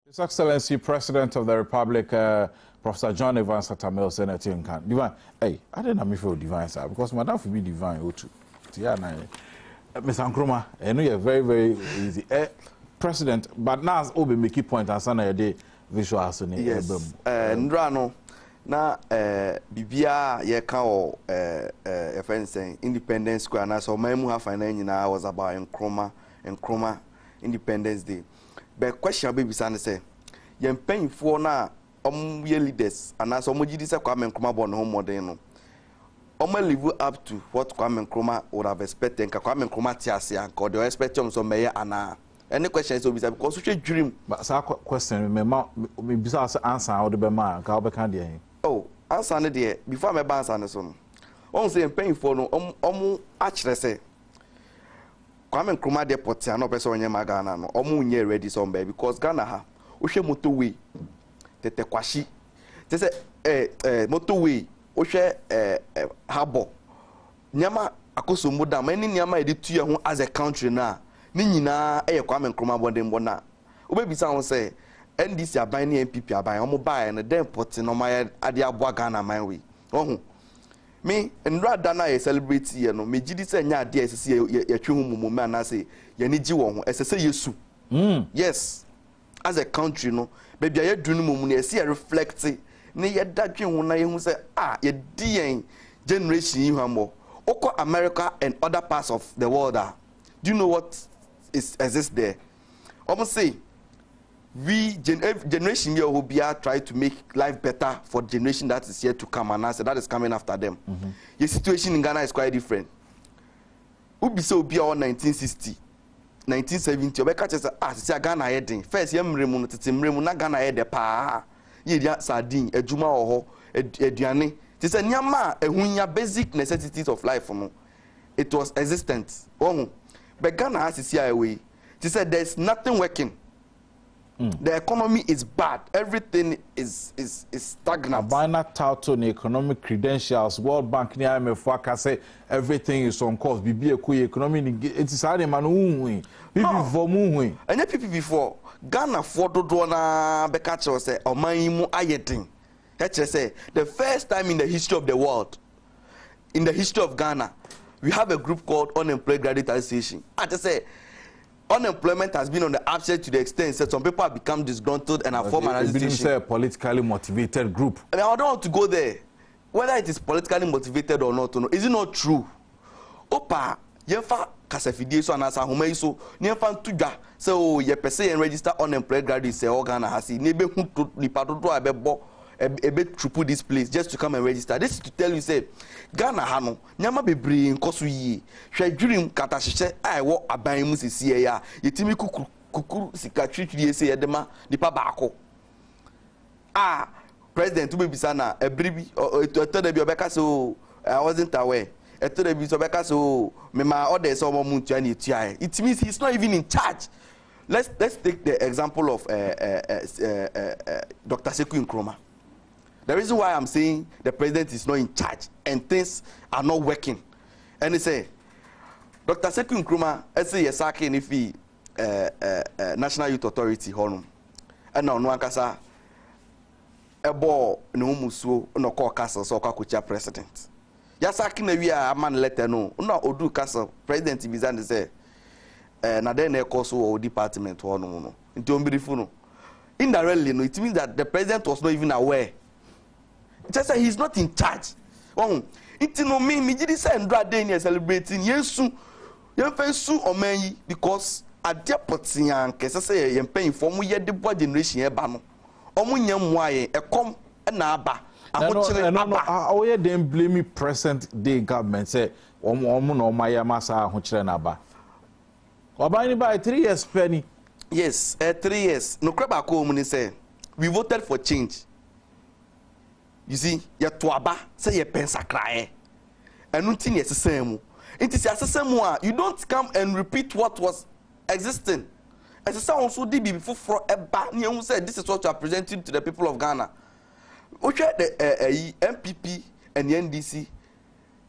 His Excellency President of the Republic, Professor John Evans Atamil, Senator Divine. Hey, I didn't have me for divine, sir, because Madame for me divine. Yeah, Ms. Ankroma, I know you're very, very easy. President, but now Obi make a point and sana day visual as an yes. Ndrano na bibia ye ka o saying Independence Square na so memu ha finan nyina was about Nkroma Independence Day. But question baby san say ye mpanyfo na ye leaders and as omogidi say Kwame Nkrumah born home modern no live up to what Kwame Nkrumah would have expected. Kwame Nkrumah tiasia and they expect him so mayor ana. Any questions so because we dream. But that question me bisa answer how the be man ka be kan dey. Oh, answer ne dey before me answer ne so no. On say mpanyfo no omu akire say Kwame Nkrumah deport no person onye magana no omu nye ready some because Ghana ha wo hwe motorway tete kwashi te say motorway wo hwe habo nyama akoso moda mani nyama edi tuye ho as a country na ni nyina Kwame Nkrumah bondem bona obebisa won say NDC aban ni MPP aban omo bae na dem port no ma ade aboa Ghana man we ohun me nrada na ye celebrate ye no me gidi say nya ade esese ye twe hu mumu na say ye ni gi wo ho esese yesu yes as a country no baby ye dunu mumu na ese reflect ni ye dadwe hu na ye hu say ye di generation yi hamo oko America and other parts of the world do you know what exists there? Almost say we generation here will be try to make life better for the generation that is here to come, and I said that is coming after them. The situation in Ghana is quite different. Ubi so be on 1960, 1970. Obeka say say Ghana heading first yem remu titimremu na Ghana head pa ye dia sardine ejuma oho eduane. Ti say nyama ehunya basic necessities of life no. It was existent. But Ghana has to see away. She said there's nothing working. The economy is bad. Everything is stagnant. Abana Tauto economic credentials, World Bank ni IMF say everything is on course. Bibi economy it is hard man unwi. People for muwi. And people before Ghana for do na bekacho say oman mu ayedin. That say the first time in the history of the world, in the history of Ghana, we have a group called Unemployed Graduate Association. I just say unemployment has been on the upside to the extent that some people have become disgruntled and have formed an association. It's a politically motivated group. I don't want to go there. Whether it is politically motivated or not, is it not true? Opa, yefa kasafidie so anasa homa so nefa tuga so ye pese and register unemployed graduates say Ghana has nebe hu nipa dodo abebo ebe triple this place just to come and register. This is to tell you say Ghana hano nyama bebre nkoso yi hwe dwirim kata hyehyɛ ai wo aban mu sisi ya yetimi kukuru sika twitwi ese yedema nipa baako president ube bisa na ebribi etoda bi obeka so I wasn't aware etoda bi so obeka so me ma order so mo muntu ani etua it means he's not even in charge. Let's take the example of Dr. Sekou Nkrumah. The reason why I'm saying the president is not in charge and things are not working. And they say, Dr. Sekou Nkrumah, let's say Yesaki Nifi National Youth Authority, Honum. And now, no ankasa, ebo no musu no call castle so kakucha president. Yasaki na we a man letter no odu castle president bizan say na then e call so department honum no. Nti ombirifu no. Indirectly no, it means that the president was not even aware. Just say he's not in charge. It no me did say Ndra Day celebrating yesu yemfensu omanyi because ade potian kese say yempan inform ye de boy generation e ba no omunya muaye ekom na aba ahokyere aba oye dem blame present day government say omu na omaya masa ahokyere na aba obani by 3 years penny. Yes, 3 years no craba ko omu ni say we voted for change. You see, ya tuaba say ye pensacrae. And nothing is the same. It is the same. You don't come and repeat what was existing. As a sound so deep before for a ban, you said this is what you are presenting to the people of Ghana. Which the MPP and the NDC,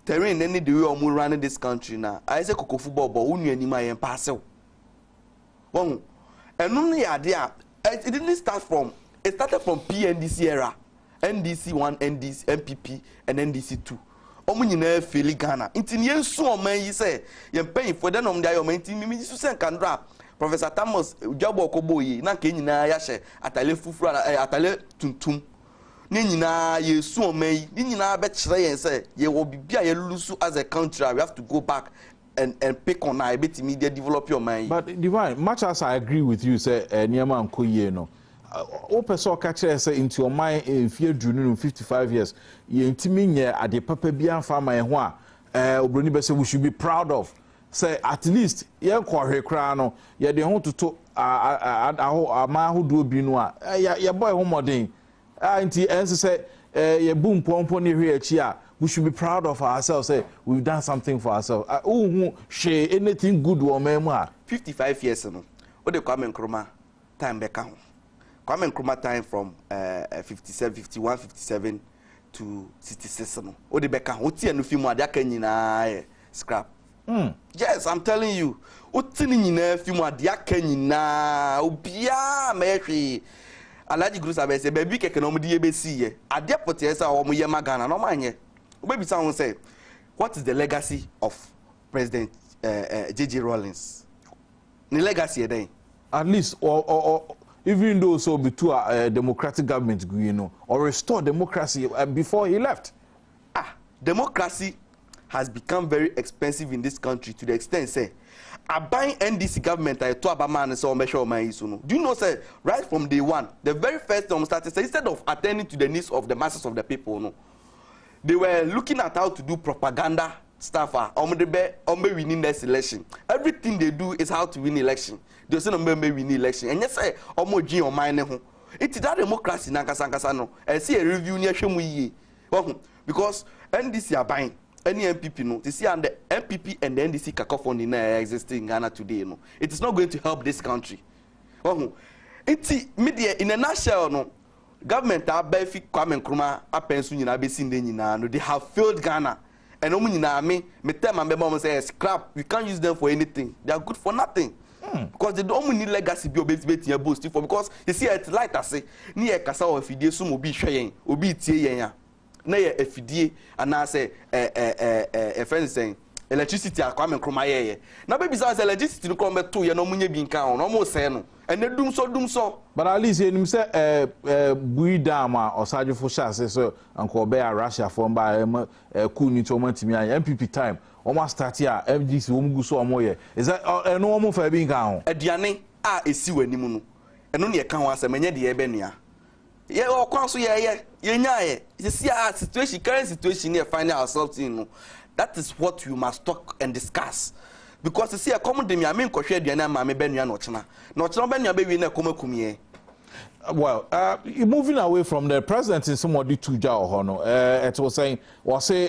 terrain any the way of running this country now. I say Coco football, but only any my parcel. And only idea It didn't start from. It started from PNDC era, NDC 1, NDC, MPP, and NDC 2. Omu nyina feli Ghana. Inti ni ensu oman yi say ye pay for den om dia yo man inti mi su sen kandra. Professor Thomas Jabo Okoboyi na ke nyina ya hye atale fufuru atale tuntum. Ni nyina ye su oman yi, ni nyina be kire yen say ye wo bibia ye lulusu as a country. We have to go back and pick on our bit media develop your mind. But Divine, much as I agree with you, say Niama and Koye no. Open so catch say into your mind in fear June 55 years. You intimate at the Papa Bian farmer and one. Obroni be say we should be proud of. Say at least ye kwa crano, ye de hon to a man who do binwa. Ya boy homodin. Inti ense say ye boom pompo ni here. We should be proud of ourselves. Say we've done something for ourselves. Share anything good or memoir. 55 years no. O de Kwame Nkrumah time back home. Kwame Nkrumah time from 57, 51, 57 to 66 no. O de back home. O ti anu fi mu ade aka nyina scrap. Yes, I'm telling you. O ti ni nyina fi mu ade aka nyina obia mehwe. Alaji Guru sabe say baby keke no mu de be si ye. Ade pote say o mu ye magana no manye. Maybe someone say, what is the legacy of President J.J. Rawlings? The legacy then? At least, or even though so be to a democratic government, you know, or restore democracy before he left. Democracy has become very expensive in this country to the extent say, I buy NDC government I to Abaman so measure my isuno. Do you know say right from day one, the very first time started say instead of attending to the needs of the masses of the people, no. They were looking at how to do propaganda stuff. Winning this election. Everything they do is how to win election. They say win election. And yes, say G on mine. It is that democracy nankasa no. I see a review near Shemu. Because NDC are buying any MPP no. You see and the MPP and the NDC cacophony existing in Ghana today no. It is not going to help this country. It's media in a nutshell no. Government abefi Kwame Nkrumah apensu nyina besi nde nyina no they have failed Ghana and omu nyina me tell my member say scrap we can't use them for anything they are good for nothing because they don't need legacy bi obeti boast for because you see it light as ni e kasa o afidie so mo bi hwe obi tie yen ya na ye afidie ana say friend saying electricity Kwame Nkrumah ye na baby say electricity no come beto ye no munye bi nkan no mo say no and they dum so but at least you say bui dama or Sergeant Fosha say so uncle bear Russia from by cool ni to mantimi MPP time almost start here FGC wo mugu so omoye is that no omo fa bi nkan ho aduane a esi wanimu no eno ne ka ho asem nye de ebe nua ye o kwan so ye nyaye you see our situation current situation here find ourselves in no that is what you must talk and discuss. Because you see a common demi, I mean, Koshe Diana, Mamma Benya Nochna. Nochna Benya baby in a Komakumie. Well, moving away from the president in somebody to Jao Hono, it was saying,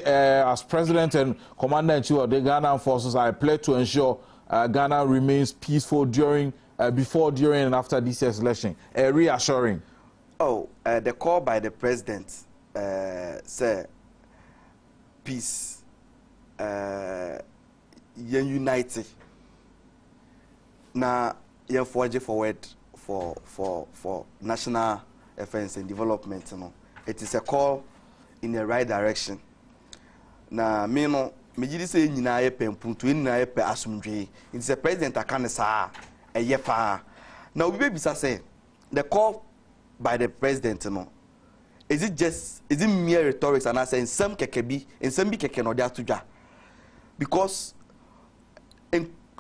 as president and commander in chief of the Ghana forces, I pledge to ensure Ghana remains peaceful during, before, during, and after this year's election. Reassuring. The call by the president, say, peace. United na you forge forward for national defense and development no it is a call in the right direction na me no me gidi say nyina ye pempuntu nyina ye pe asumdwe it is a president akane saa eye pa na obi be bisa say the call by the president no is it mere rhetoric and I say in some keke no dey atudwa because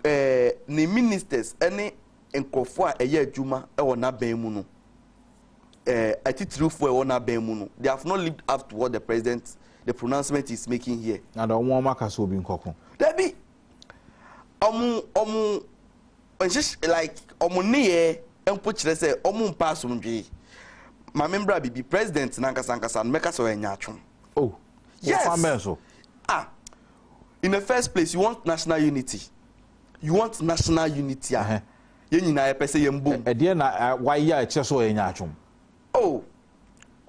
the ministers any enkofo a eye adwuma e wona ban mu no atitirufo e wona ban mu no they have not lived up to what the pronouncement is making here and omo maka so bi nkoko there be like ne empo kire say omo mpa asomdwe ma membra bibi president nankasa meka so enya atwon yes in the first place you want national unity you want national unity ye nyina ye pese ye mbom e de na why ya che so enya atwom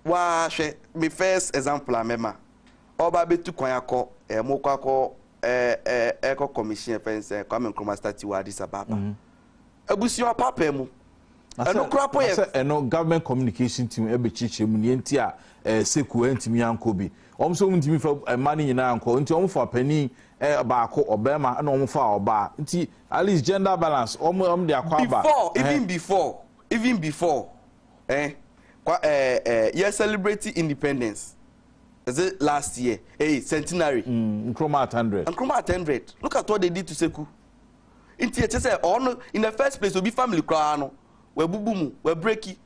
wa hwe me first example amema oba betu kwan akọ mokọ eco commission fence Kwame Nkrumah start wa Addis Ababa abusi papa mu eno krapo ye eno government communication team ebe chiche mu ne nti a seku antimi anko bi omso ntimi fa mani nyina anko nti omfa pani baako obema na omfa oba nti at least gender balance de akwa ba even before yeah, celebrating independence. Is it last year? Hey, centenary. Nkrumah at 100. Nkrumah at 100. Look at what they did to Seku. In the first place, will be family crano. We bubumu, we breaky.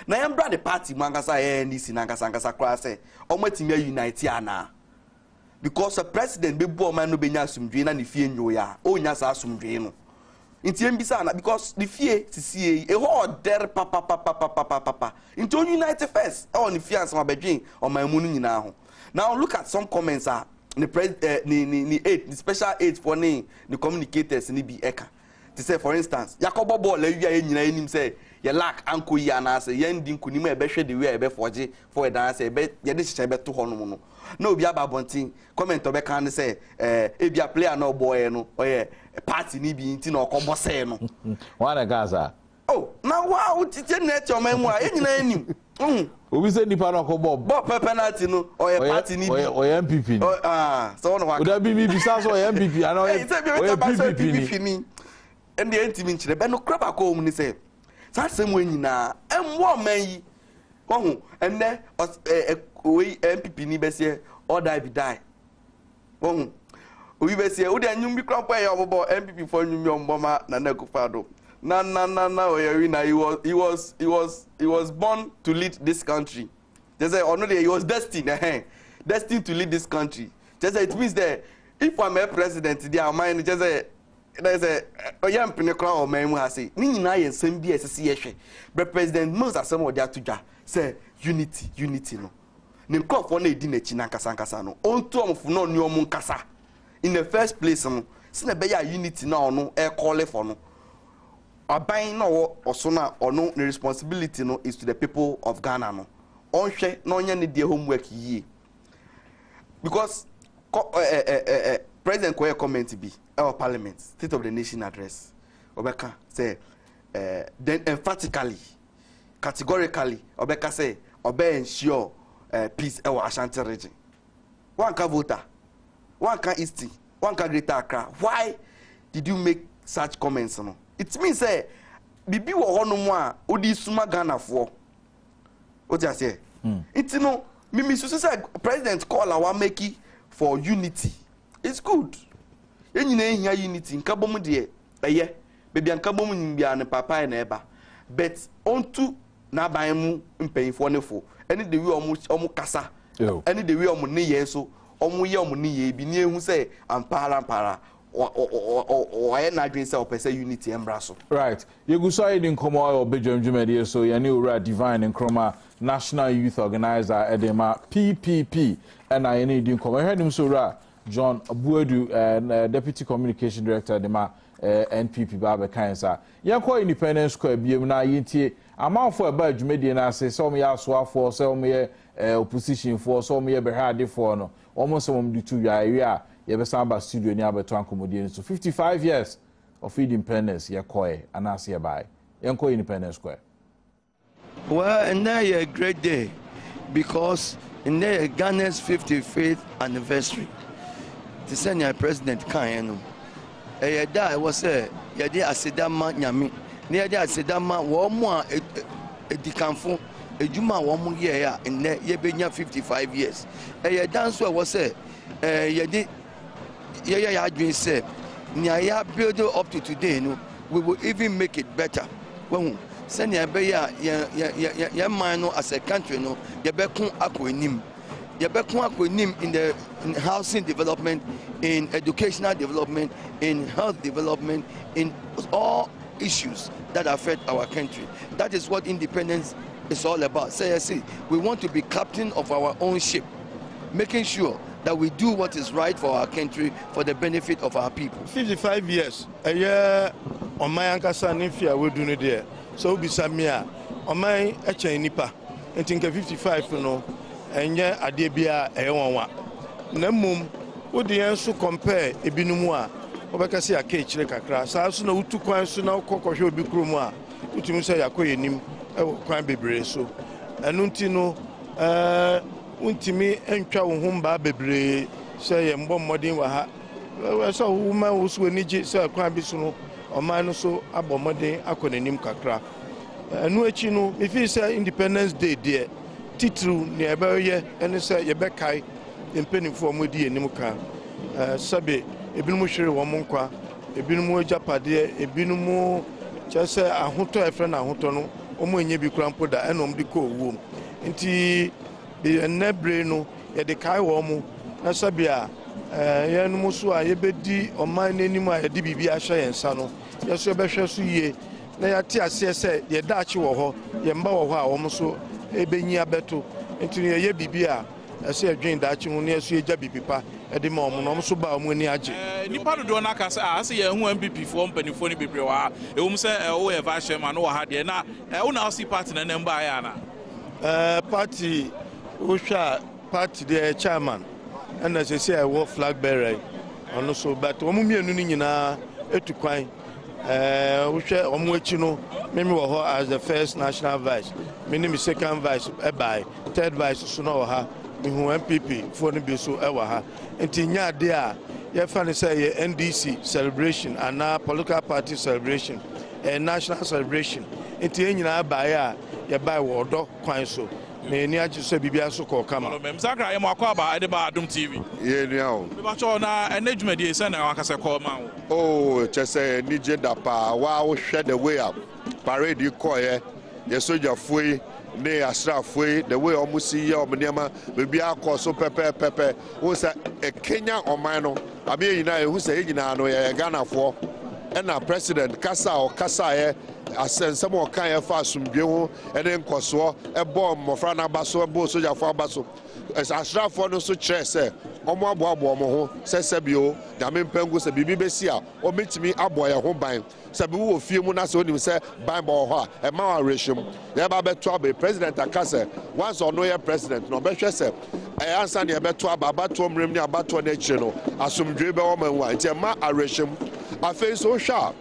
Now I'm brother party mangasa NDC nangasa krase. Ometimia unite na. Because the president be born man no be nyasum dwe na ne fie nyoya. O nyasa asum dwe no. Inti embisa na because the fie see a whole der papa. Inti on unite first. Oh ni fie ansama bedwen o man mu nyina ho. Now look at some comments the special aid for the communicators ni bi eka. To say for instance, Yakobo ball e wia nyina enim say ye lack anko yi anase ye ndi nkunim e be hwe de wia e be forge for e dance e be ye de hye be to hono no. Na obi ababontin comment obe kan say e bia player no boy no oye party ni bi nti na okobo say no. Wana gaza. Oh, now wow, tite net your man wa e nyina enim. Obi say nipa na okobo penalty no oye party ni bi oye MPP. So no wa. Oda bi bisa so oye MPP ana oye PPP ni. And the intimate chile be no craba ko mu ni say that same way nyina emwo man yi wohu enne we MPP ni be say or die be die wohu we be say we dey anyum bi crop e obobo MPP for anyum bi omboma na na kufado na oyewina he was born to lead this country. They say he was destined to lead this country. Just it means that if I'm a president there mind just there's a young pinnacle man has say ni nyina ye nsem bi esese ye hwe but president most asem odi atudwa say unity no ne nkofo na edi na chi na nkasa no onto omfo no ni omu nkasa in the first place no sina be ya unity na ono e call for no aban no oso na ono the responsibility no is to the people of Ghana no onhwe na onya ne die homework yi because president koye comment bi our parliament state of the nation address obeka say then emphatically categorically obeka say obe ensure peace our Ashanti region. One can voter, one can East, one can Greater Accra. Why did you make such comments no? It means say bibi wo hono mo a odi suma Ghana for what you say it no me say president call our make for unity. It's good. Enyina ehia unity nkabom de eye bebi nkabom nbia ne papa na eba but onto na ban mu mpanyifo nefo ene de wi omu kasa ene de wi omu ne ye so omu ye omu ne ye bi ne ehu say ampara o na dwen say opese unity embraso right yegu so ayi nkomo o Badwam dwumade so ye ne owura divine Nkrumah national youth organizer edema PPP and I need nkomo hedim so owura John Abuedu, Deputy Communication Director, Dema NPP Baba Kansa. Yanko Independence Square, BMNA Yinti, amount for a badge media, say some year swap for some year opposition for some year behad for no, almost some do 2 years, Yabasamba studio near Betanco. So 55 years of independence, Yakoi, and I see by Yanko Independence Square. Well, and now a great day because in there Ghana's 55th anniversary. To send your president can da was say yade asedama nyame na yade asedama wo mo a edikanfo ejuma wo mo ye ya enne ye benya 55 years dan so was say yade ye ya adwin say nya ya build up to today no we will even make it better when send ya be ya man no as a country no ye be kun akonim in housing development, in educational development, in health development, in all issues that affect our country. That is what independence is all about. See, we want to be captain of our own ship, making sure that we do what is right for our country for the benefit of our people. 55 years. A year on my ankasa nifia we do it there. So be samia on my nipa. And think 55 you know. Enye adebia eyewanwa na mum wo de enso compare ebinumu a obeka se akechire kakra sa so na utu kwan so na kokohwe obi kromu a utumi sɛ yakɔ yenim ɛwɔ kwan bebree so ɛno nti no untimi entwa wo ho mba bebree sɛ yɛ mbɔ mmɔden wɔ ha sɛ wo ma wo so ani gye sɛ kwan bi so no ɔman no so abɔ mmɔden akɔ n'anim kakra ɛno akyi no mefi sɛ Independence Day deɛ titiriw ne ɛbɛyɛ ɛne sɛ yɛbɛkae mpanimfoɔ mu di anim ka sɛbe ebinom hwere wɔn nkwa ebinom agyapadeɛ ebinom kyerɛ sɛ ahotɔ ɛfrɛ no ahotɔ no wɔn nyɛ bi kura mpo da ɛna wɔn de kɔ owuo mu nti ɛnɛ bere no yɛde kae wɔn mu na sɛbe a yɛnom so a yɛbɛdi ɔman n'anim a yɛde biribi ahyɛ yɛn nsa no yɛso yɛbɛhwɛ so yie na yɛate aseɛ sɛ yɛda akye wɔ hɔ yɛmba wɔ hɔ a wɔn so ɛbɛnyi abɛto nti yɛyɛ biribi a ɛsɛ yɛdwen daakye ho na yɛso yɛgya biribi pa ɛde ma wɔn na wɔn so ba wɔn ani agye. Nipa dodoɔ no aka sɛ asɛ yɛn ho MPP foɔ mpanimfoɔ no bebree wɔ ha ɛwom sɛ woyɛ vice chairman no wɔ ha deɛ na wo na wosi party na nam baeɛ ana party wohwɛ a party deɛ chairman ɛna sɛsɛ ɛwɔ flag bearer ɔno so but wɔn mmienu no nyinaa ɛtu kwan wohwɛ wɔn akyi no mimi wɔ hɔ as the first national vice me ne me second vice ɛbae third vice so na wɔ ha mehu MPP foɔ no bi so ɛwɔ ha nti nya ade a yɛfa ne sɛ yɛ NDC celebration anaa political party celebration national celebration nti yɛn nyinaa baeɛ a yɛbae wɔ ɔdɔ kwan so na yɛni agye sɛ biribiara so kɔɔ kama msakra yɛ mɔakɔ aba ɛde ba Adom TV yɛnua o mebakyɛw na ɛnɛ dwumadie sɛ na wakasɛ kɔɔ ma wo kyɛ sɛ nigye da paa waa wohwɛ the way a parade kɔɔyɛ yɛsogyafoɔ yi ne asraafoɔ yi the way ɔmo si yɛ ɔmo nneɛma biribiara kɔ so pɛpɛɛpɛpɛ wo sɛ ɛkenya ɔman no abe yɛ nyinaa yɛhu sɛ yɛ nyinaa no yɛyɛ Ghanafoɔ ɛna president kasa a ɔkasaeɛ asɛnsɛm a ɔka yɛ fa asomdwe ho ɛne nkɔsoɔ ɛbɔ mmɔfra no aba so ɛbɔ sogyafoɔ aba so asraafoɔ no nso kyerɛ sɛ ɔmo aboaboa ɔmo ho sɛ sɛbio nyame mpangu sɛ biribi bɛsi a ɔmɛtumi abɔ yɛn ho ban sɛ bi wɔ fie mu na sɛ onim sɛ ban bɔ wɔ hɔ a ɛma wɔ awerɛhyɛm yɛba bɛto aba president aka sɛ once ɔno yɛ president na ɔbɛhwɛ sɛ ɛyɛ ansa ne yɛbɛto aba abatoɔ mmerɛm ne abatoɔ no akyire no asomdwe bɛwɔ ma nwa nti ɛma awerɛhyɛm afei nso wohwɛ a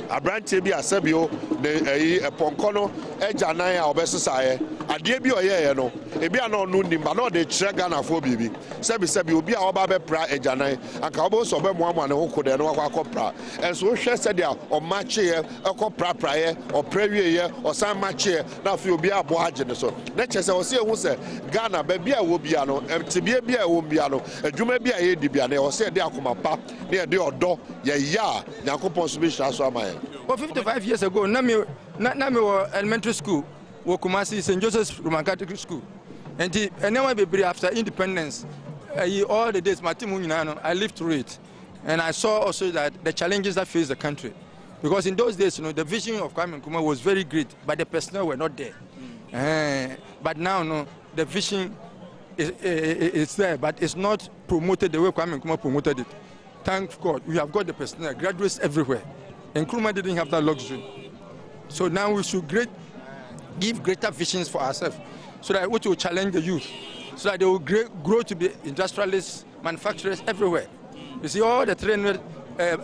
aberanteɛ bi asɛbio ne ɛpɔnkɔ no agya nan a ɔbɛsesaeɛ adeɛ bi ɔyɛeɛ no ebi a na ɔno nim ba na ɔde kyerɛ Ghanafoɔ biribi sɛbi obi a ɔba bɛpra agya nan anka ɔbɛwo sɛ ɔbɛmoamoa ne ho kodɛ no wakɔ akɔpra ɛnso wohwɛ sɛdeɛ ɔmakyeɛ ɛkɔ prapraeɛ ɔpra wieɛ ɔsan makyeɛ na afei obi abɔ agye ne so na kyerɛ sɛ ɔsɛ ɛhu sɛ Ghana baabi a ɛwɔ bia no tebea bi a ɛwɔ bia no adwuma bi a yɛdi bia no ɔsɛ yɛde akoma pa ne yɛde ɔdɔ yɛyɛ a Nyankopɔn so bɛhyira so ama yɛn. 55 years ago, Nami was elementary school, Kumasi St. Joseph's Roman Catholic School. And now after independence, all the days, I lived through it. And I saw also that the challenges that face the country. Because in those days, the vision of Kwame Nkrumah was very great, but the personnel were not there. But now, the vision is there, but it's not promoted the way Kwame Nkrumah promoted it. Thank God, we have got the personnel, graduates everywhere. And Nkrumah didn't have that luxury. So now we should give greater visions for ourselves so that we will challenge the youth, so that they will grow to be industrialists, manufacturers everywhere. You see, all the 300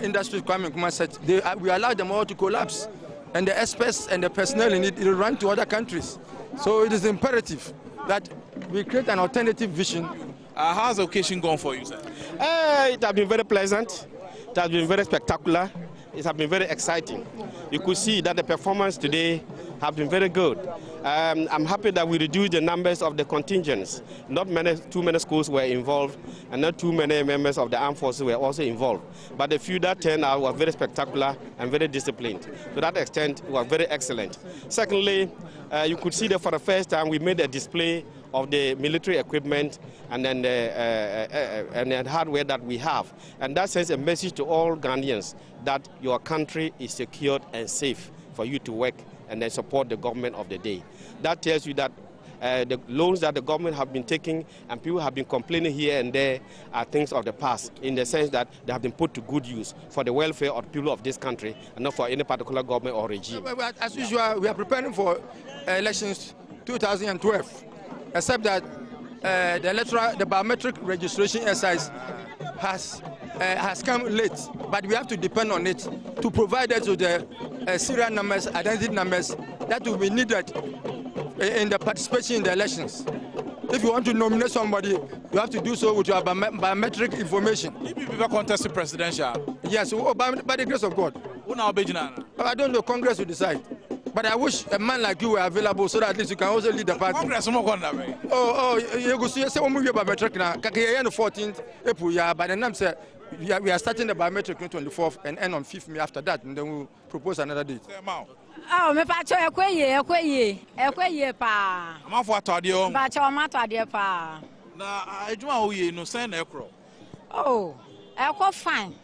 industries Kwame Nkrumah said, we allow them all to collapse. And the experts and the personnel in it will run to other countries. So it is imperative that we create an alternative vision. How's the occasion going for you, sir? It has been very pleasant. It has been very spectacular. It has been very exciting. You could see that the performance today has been very good. I'm happy that we reduced the numbers of the contingents. Not too many schools were involved, and not too many members of the armed forces were also involved. But the few that turned out were very spectacular and very disciplined. To that extent, it was very excellent. Secondly, you could see that for the first time we made a display of the military equipment and then the hardware that we have. And that sends a message to all Ghanaians that your country is secured and safe for you to work and then support the government of the day. That tells you that the loans that the government have been taking and people have been complaining here and there are things of the past, in the sense that they have been put to good use for the welfare of the people of this country and not for any particular government or regime. As usual, we are preparing for elections 2012. Except that the biometric registration exercise has has come late, but we have to depend on it to provide us with the serial numbers, identity numbers that will be needed in the participation in the elections. If you want to nominate somebody, you have to do so with your biometric information. If you contest the presidential? Yes, by the grace of God. I don't know, Congress will decide. But I wish a man like you were available so that at least you can also lead the party. Congress, you go see, say, when we have biometric now, on the 14th April, yeah, by the name said, we are starting the biometric on 24th and end on 5th May after that, and then we'll propose another date. Oh, me pacho ekwe pa. I'm for Tadio. Pacho ma Tadio pa. Na adwuma wo ye no send ekro. Oh, ekwo fine.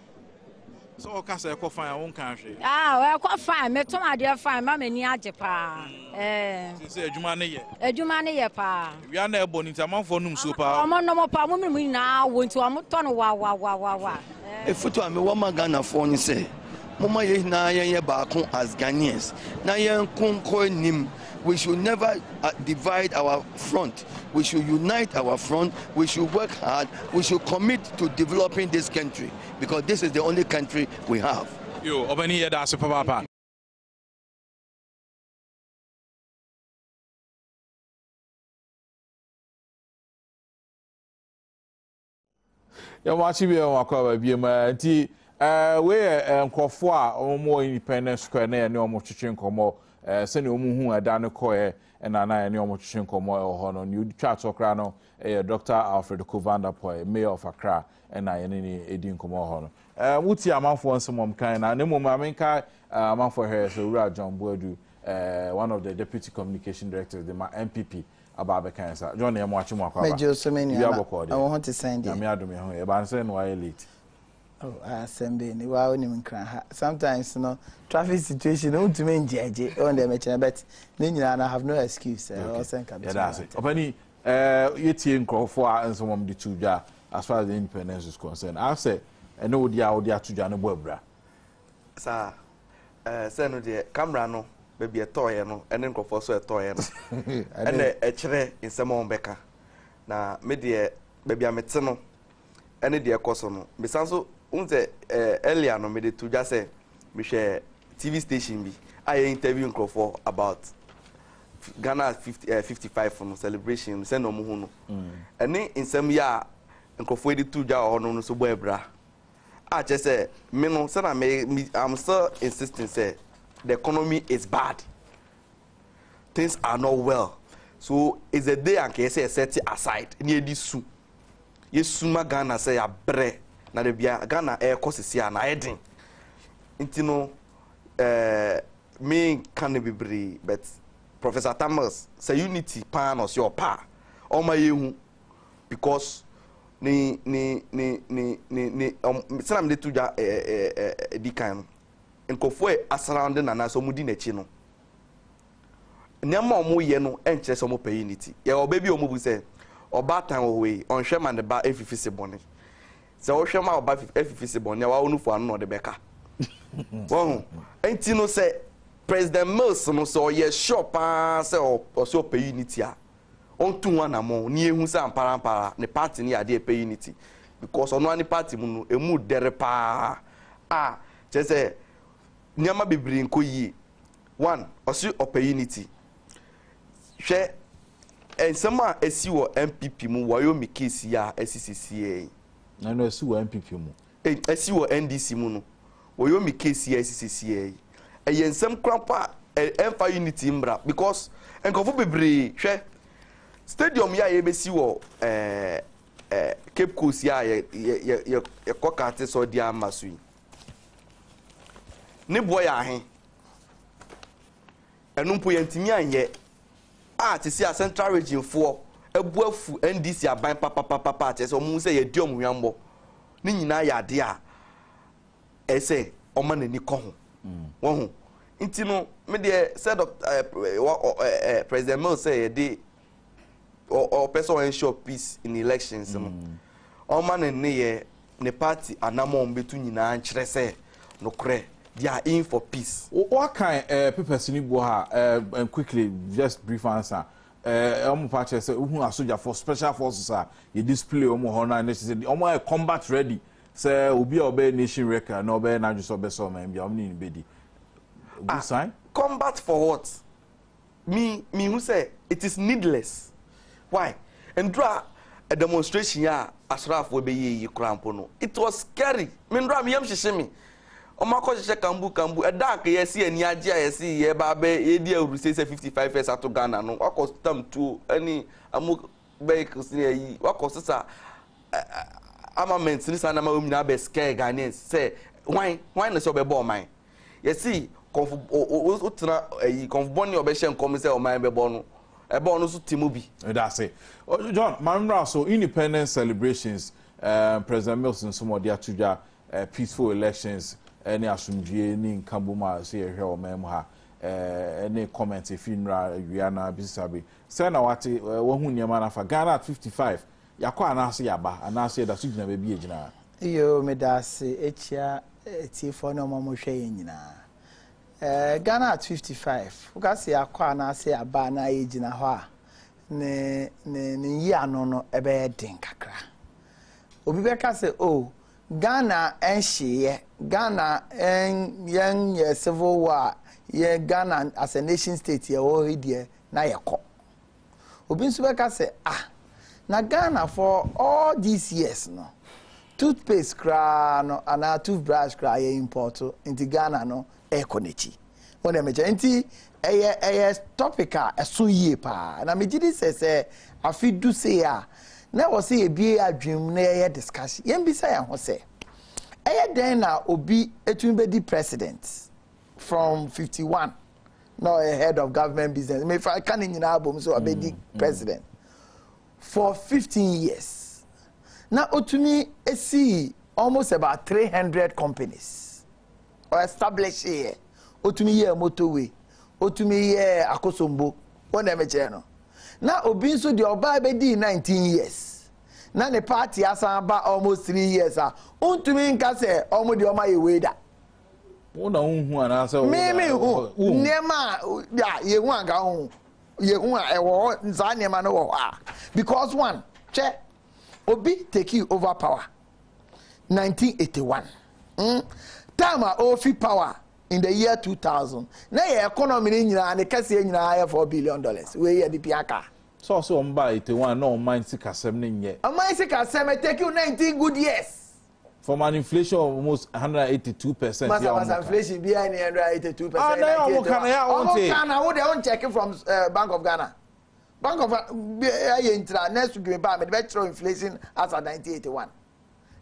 So o ka say ekwo fine won kan hwe. Ah, ekwo fine, me to ma fine, ma mani age pa. Say adwuma ne ye. Adwuma ne ye pa. Wi ana ebo ni tamanfo num so pa. Omo no mo pa mo mi na wo nti omo to no wa. Efutu ame wa magana fo ni say Mama ye na ye baako as Ghanaians. Na ye nkonko nim. We should never divide our front. We should unite our front. We should work hard. We should commit to developing this country because this is the only country we have. Yo, obani ye da super papa. Ya wachi bi on akwa bi ma nti we nkrofo a omo independent square na ne omo twetwe nkomo se ne omo hu ada ne koye na na ne omo twetwe nkomo ho no ni twa tokra no Dr. Alfred Kovandapoy, Mayor of Accra na ye ne edi nkomo ho no wuti amanfo nsomom kan na ne mom amenka amanfo here so Ura John Boadu, one of the deputy communication directors the MPP about cancer. John am watching my car. Major so many. I want to send you. I'm here, but I'm saying why late. Oh, I send me. Wow, sometimes you know traffic situation. Don't to me judge on the mention, but then I have no excuse. Yeah, that's it. Opani, you team call for and some of the two as far as the independence is concerned. I say, I know the audio to Jana Bobra. Sir, send the camera no. Baby a toy no and then for so a toy no and a chere in some beka na me de baby a meteno and de koso no me sanso unze earlier no me de to just say me share TV station bi I interview for about Ghana 55 for no celebration send no mu no and in some year nkofo de to ja ho no so boy bra a che say me no say na me I'm still insisting say the economy is bad. Things are not well. So it's a day and can say set it aside. Near this soon. Yes, suma Ghana say a bre. Na de bia Ghana air cost is here na heading. Intino me can be brave, but Professor Thomas say unity pan us your pa. All my you because ni some de tuja di kan. Nkofo asurrounding na so mudi n'echi no nyama omo ye no enche so mo pay unity ye obabi omo bu se oba tan we onhwe ma ne ba efifisi bone se wo hwe ma oba efifisi bone wa onufu anu no de beka won enti no se President Mills no so ye shop se o so pay unity a on tu wana mo ni ehun se ampara ne party ni ade pay unity because ono ani party mu no emu dere pa je se nyama bibiri nko yi one osu opportunity hwe ensema esi wo MPP mu wayo mi case ya SCCA na no esi wo MPP mu esi wo NDC mu no wayo mi case ya SCCA ensem krampa emfa unity mbra because enkofo bibiri hwe stadium ya ye besi wo Cape Coast ya ye kokate so dia masui ne boy ahe enumpo yantimi anye te see a central region for ebuafu NDC aban papa te so mu se ye diom hwambo ne nyina ya de a ese oma nani ko ho wo ho nti no me de said President Mills say ye de or person ensure peace in elections no oma nani ye ne party anamo mbetu nyina ankyere se no kre. They are in for peace. What kind people see and quickly just brief answer. Patches who are soldier for special forces you display honor and they say combat ready. say obi obey nation record no obey na just obey so man bia omni bedi good sign combat for what me who say it is needless why and draw a demonstration ya asraf we be yi krampo no it was scary me ndra me yam hihye me o makọ hihye kambu e dark yesi ani age yesi ye ba be ye di awru say 55 years ato Ghana no wakọ stam to any amu vehicles ni yi wakọ sisa armaments ni sana ma omina be scare Ghanaians say why na so be bo man yesi o tena konfboni obehye nkom say o man be bo no e bo no so timobi that's it. John Manra, so independence celebrations President Milson some dia tuja peaceful elections any asumdie ni nkambuma say ehwe o man ha any comment if inra wiana bisabi say na wate wo hu niam na fa Ghana at 55 yakọ anase yaba anase da so gina ba bi egina iyo medase echia tifo no mo hwe nyina Ghana at 55 ukasi yakọ anase yaba na egina ho a ne yi ano no ebe den kakra obi be ka say oh Ghana enhye Ghana en civil war ye Ghana as a nation state ye o hidie na yekọ obi nso be ka say na Ghana for all these years no toothpaste kra no ana toothbrush kra ye import into Ghana no ekonechi wona mecha enti eye topica eso yie pa na megidi say afidu say na wo say ebie adwem na eye discussion yem bi say ho say eye den na obi etun be di president from 51 no a head of government business me fa kan nyina abom so obedi president for 15 years na otumi esi almost about 300 companies or establish here otumi ye motorway otumi ye akosombo wona meche no na obi nso de oba be di 19 years na ne party asan ba almost 3 years ontumi nka se omo de oma ye weda wona hu ana se me hu nema ya ye hu anga hu ye hu ewo nza nema no wo because one che obi take you over power 1981 time ofi power in the year 2000 na your economy ni nyina ne kase nyina ya $4 billion we here the piaka so mba 81 no mind sikasem ne nye mind sikasem take you 19 good years from an inflation of almost 182%. Mass inflation behind 182%. Ghana, who they on checking from Bank of Ghana. Bank of Ghana next to give back the inflation as at 1981.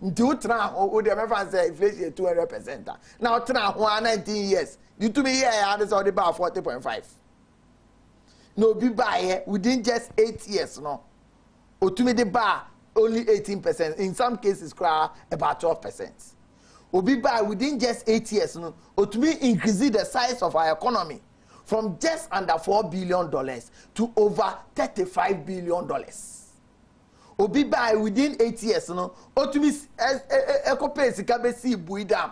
Until now, who they say inflation 200%. Now, 19 years. You to me here, I had already about 40.5. No, be buy within just 8 years. No, or to me the bar. Only 18%. In some cases, about 12%. Will be by within just 8 years, no, or to me increasing the size of our economy from just under $4 billion to over $35 billion. Will be by within 8 years, no, or to me eco pace kabesi buidam.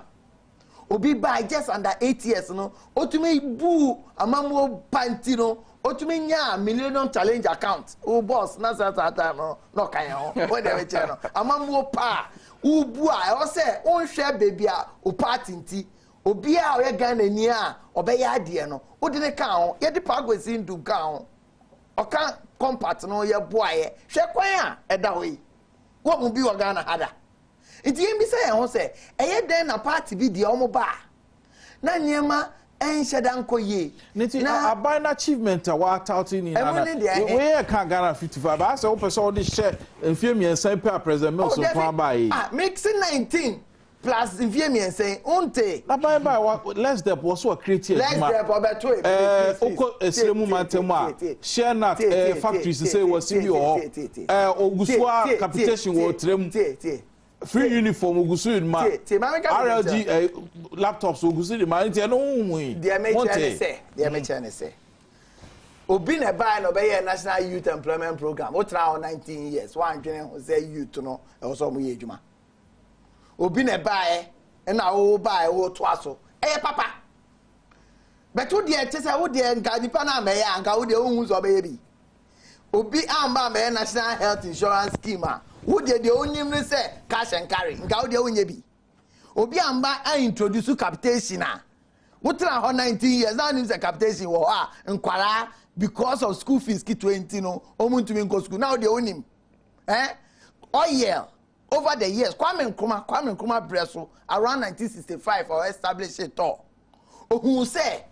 Will be by just under 8 years, no, or to me boo amamo pantino. Otuminya Millennium Challenge account. Oh boss, na sata no kan ho. When dey che no. Amamuo pa. Ubu a o say on hwe baby a o party nti. Obi a o ye Ghana ni a obeya ade no. O de ne kan ho. Ye de pagwesi ndu kan ho. O kan compact no ye boaye. Hwe kwan a eda ho yi. Wo mu bi o Ghana hada. Nti yen bi say ho say eye den na party bi de o mo ba. Na nyema ensheda ye na abandon achievement wa touting in we can Ghana 55 I say open so this share enfie miensan pe president Milson kwa ba yi mixing 19 plus enfie miensan unte na by let's step was so create here let's step obeto oko esremu mantem a share not factories say was see or ogusua capitation wo trem free uniform ogusu in ma RLG laptops ogusu in ma nti no hu they make say obi na buy no be national youth employment program o tra 19 years one dwen say youth no e so mo ye adwuma obi na buy na o buy o to aso papa but wo dey tese wo dey nka nipa na me ya nka wo dey hu so be bi obi amba me national health insurance scheme Who did the only say cash and carry? Nga the only be. Obi amba I introduce capitation na. What na 19 years now him say capitation wo nkwara because of school fees ki 20 no omuntu me go school now they own him. Oil over the years Kwame Nkrumah Breso around 1965 or established it all. Who say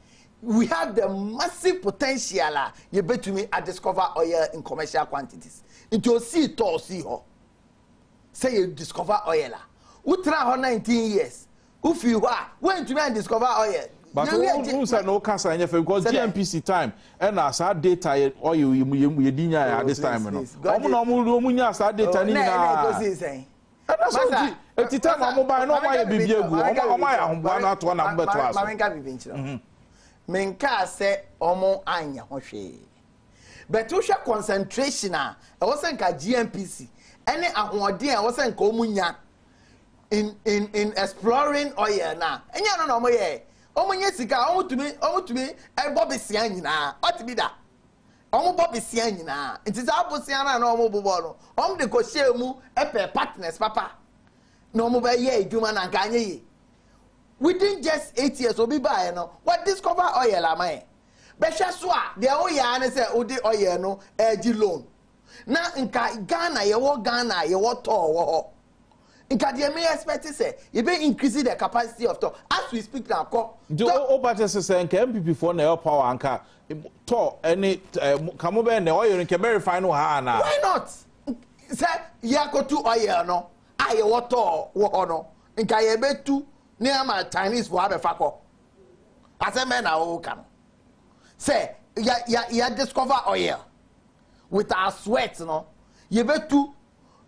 we have the massive potential you bet to me I discover oil in commercial quantities. Into see it all see ho. Say you discover oil. Who try 19 years? Who feel when to me and discover oil? But who said no cancer because GMPC time and as our data oil you dinya at this time no. Omunya sa data ni na. That's what it time am buy no why bibie gu. Omo ya homboa na to na mbeto aso. Menka bibie nchira. Menka say omo anya ho hwe. But we share concentration e was nka GMPC any ahoɔden e was nka omunya in exploring oil na. Enya no omo ye. Omunye sika omutumi e bobesia nyina otimi da omu bobesia nyina ntisa abosia na omu bobo no omu de ko shemu e pe partners papa no omu ba ye eduma na nka anye yi within just 8 years obi ba no what discover oil amai be hwe so a de o ya ne se odi oil no egi loan na nka Ghana ye wo to wo ho. Nka the may expect say you be increasing the capacity of talk as we speak now. Do obata say nka MPP for na power anka to any kamo be na oil nke verify no ha na. Why not? Say yakotu oil no aye water wo no nka ye betu near my Chinese for abefa ko. Ase me na o kan. Say ya discover oil with our sweat no ye betu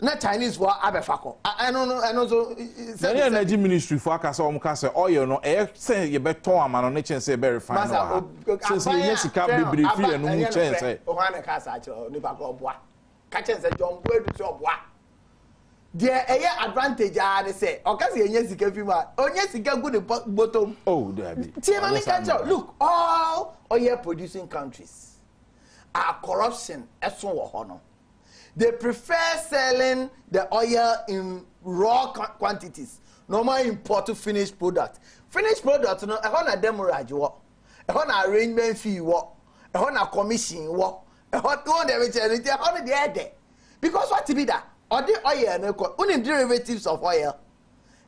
na Chinese for abefako. I know so the energy ministry for akasa omka oil no say ye beton amano ne chen say verify no. Since you sika bebre free no mu chen say o ha na kasa achiro ni ba ko boa. Ka chen say John Gwedu so boa. There eye advantage a say okase yenye sika fi ma onye sika go the bottom. Oh there be. Look, all oil producing countries are corruption eso wo ho no. They prefer selling the oil in raw quantities. Normal import to finished product. Finished product, no, a demurrage wo, a arrangement fee wo, a commission wo, a the because what to be that? Or the oil no only derivatives of oil.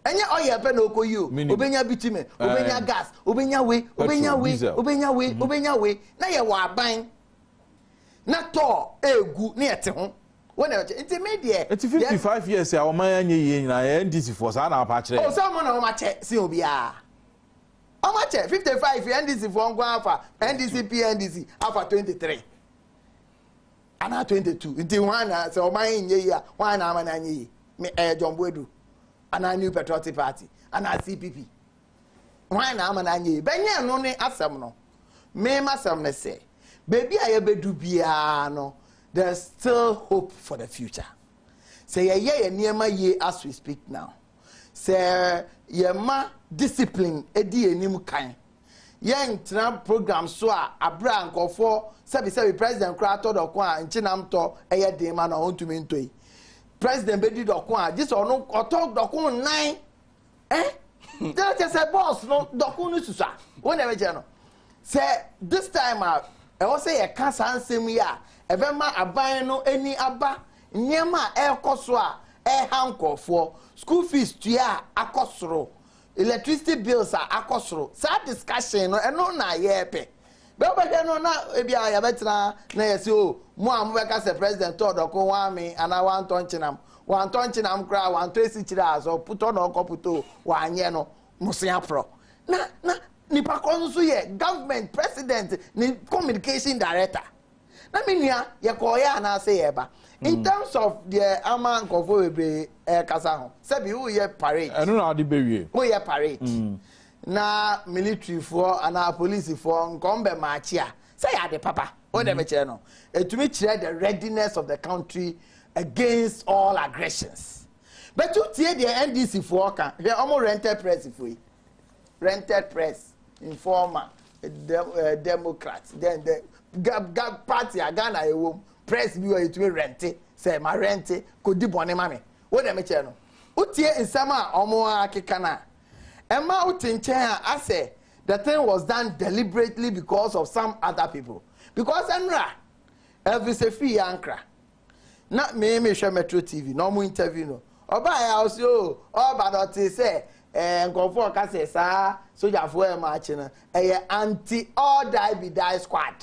Any oil pen no you, obenya bitumen, obenya gas, obenya way. Now you are buying. Not all egu near to when it's immediate. It's 55 years. Our man NDC for Sana Patch. Oh, someone on my check, Sylvia. How much? 55 NDC for Guafa, NDC Alpha 23. And now 22. Until one, so my year, one Amanani, John Boydu, and I knew Patriotic Party, and I CPP. One Amanani, Benya no ne asamno. Me masam say, baby, I do biano. There's still hope for the future. Say ye near my ye as we speak now. Say ye ma discipline edi enim kan. Ye ntra program so abra nkofo sebi president kra to do kwa nchinam to eye den ma na ontumi ntoi. President be di do kwa this ono otok do kwa 9 there just say boss no do kwa no susa. Won e be no. Say this time I was say a cancer ansem ya evema aban no eni aba nyema ekoso a hankofo school fees tua akosoro electricity bills are akosoro sa discussion no eno na yepe be obede no na ebia ya betra na yesi o mu amubeka se president odoko wami ana wan tonchinam kra wan to esichira aso puto no koputo wanye no musia pro na nipa konso ye government president ni communication director na minia ye koya na say eba in terms of the amount of we kasa ho say we ye parade enu na ade bewie we ye parade na military for and police for nkombe machia say ya de papa o de meche no etumi kire the readiness of the country against all aggressions but you tie the NDC for kan we almost rented press informer Democrats then the party Ghana press be where it will rent say my rent could di bone mame wo dem che no utie nsam a omo akeka na emma utinche I say the thing was done deliberately because of some other people because enra every say free ankra na me share Metro TV no mo interview no oba ya o si o ba do say nkofo ka say sa soldier for e ma chi na anti all die be die squad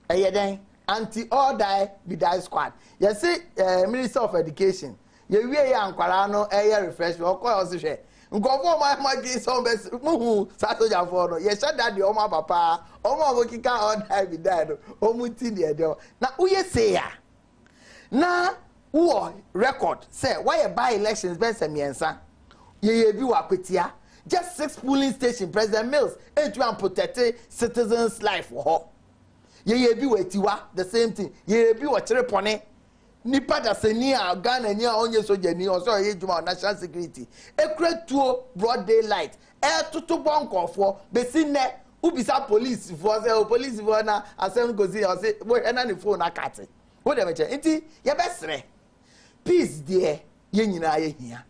den anti all die be die squad you see Minister of Education you wie ya ankwara no refresh o ko o si hwe nkofo ma gi so be muhu sa soldier for no ye share that the oma papa oma wo kika all die be die no o mu ti de de na uye say ya na wo record say why you buy elections be se miensa ye bi wa kwetia just 6 polling station President Mills ain't to protect citizens life ho ye bi wetiwa the same thing ye bi wo kire pone nipa da seni a Ghana ni a onye soja ni o so ye juma national security ekretuo broad daylight tutu bonkofo be sinne ubisa police for say police for na asem gozi o say bo ena ni phone akate wo dem che nti ye be sere peace there ye nyina ye hia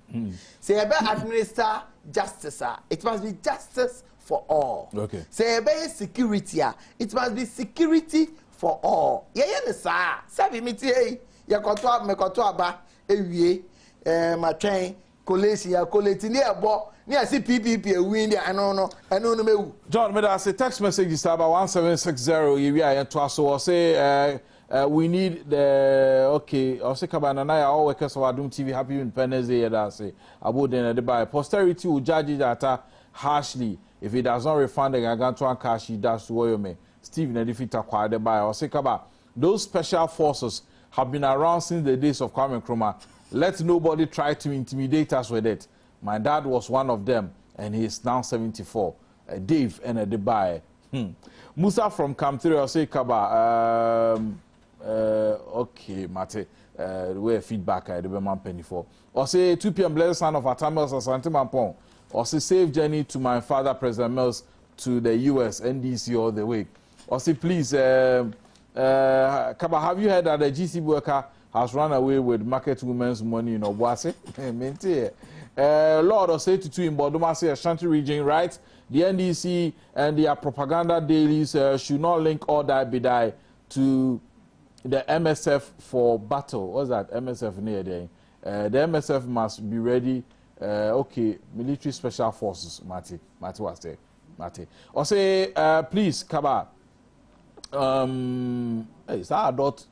say ye be administer justice it must be justice for all. Okay. Say be security it must be security for all. Ye ne sa sabi miti hey ye koto mekoto aba ewie matwen college ya college ni ebo ni asi PPP ewi ni ano no mewu. John, me da say text message is about 1760 ye wi ayen to aso o say we need the okay o say kabana na ya all workers of Adom TV happy Independence Day da say abo den the by posterity will judge that harshly if he does not refund the gargantuan cash he does to Oyome. Steve Nedifita Kwade by Osekaba. Those special forces have been around since the days of Kwame Nkrumah. Let nobody try to intimidate us with it. My dad was one of them, and he is now 74. Dave and Dubai. Musa from Kamtiri Osekaba. Okay, Mate. Where feedback I the man penny for. Or say 2 p.m. blessed son of Atamels or Santimampong. Or say safe journey to my father, President Mills, to the US, NDC all the way. Or say please, Kaba, have you heard that the GC worker has run away with market women's money in Obuasi? Lord, or say to 2 in Bodomasi, Ashanti region, right? The NDC and their propaganda dailies should not link all that bidai to the MSF for battle. What's that? MSF near there. The MSF must be ready. Okay, military special forces, Mati was there. Mati. Or say, please, Kaba. It's our adult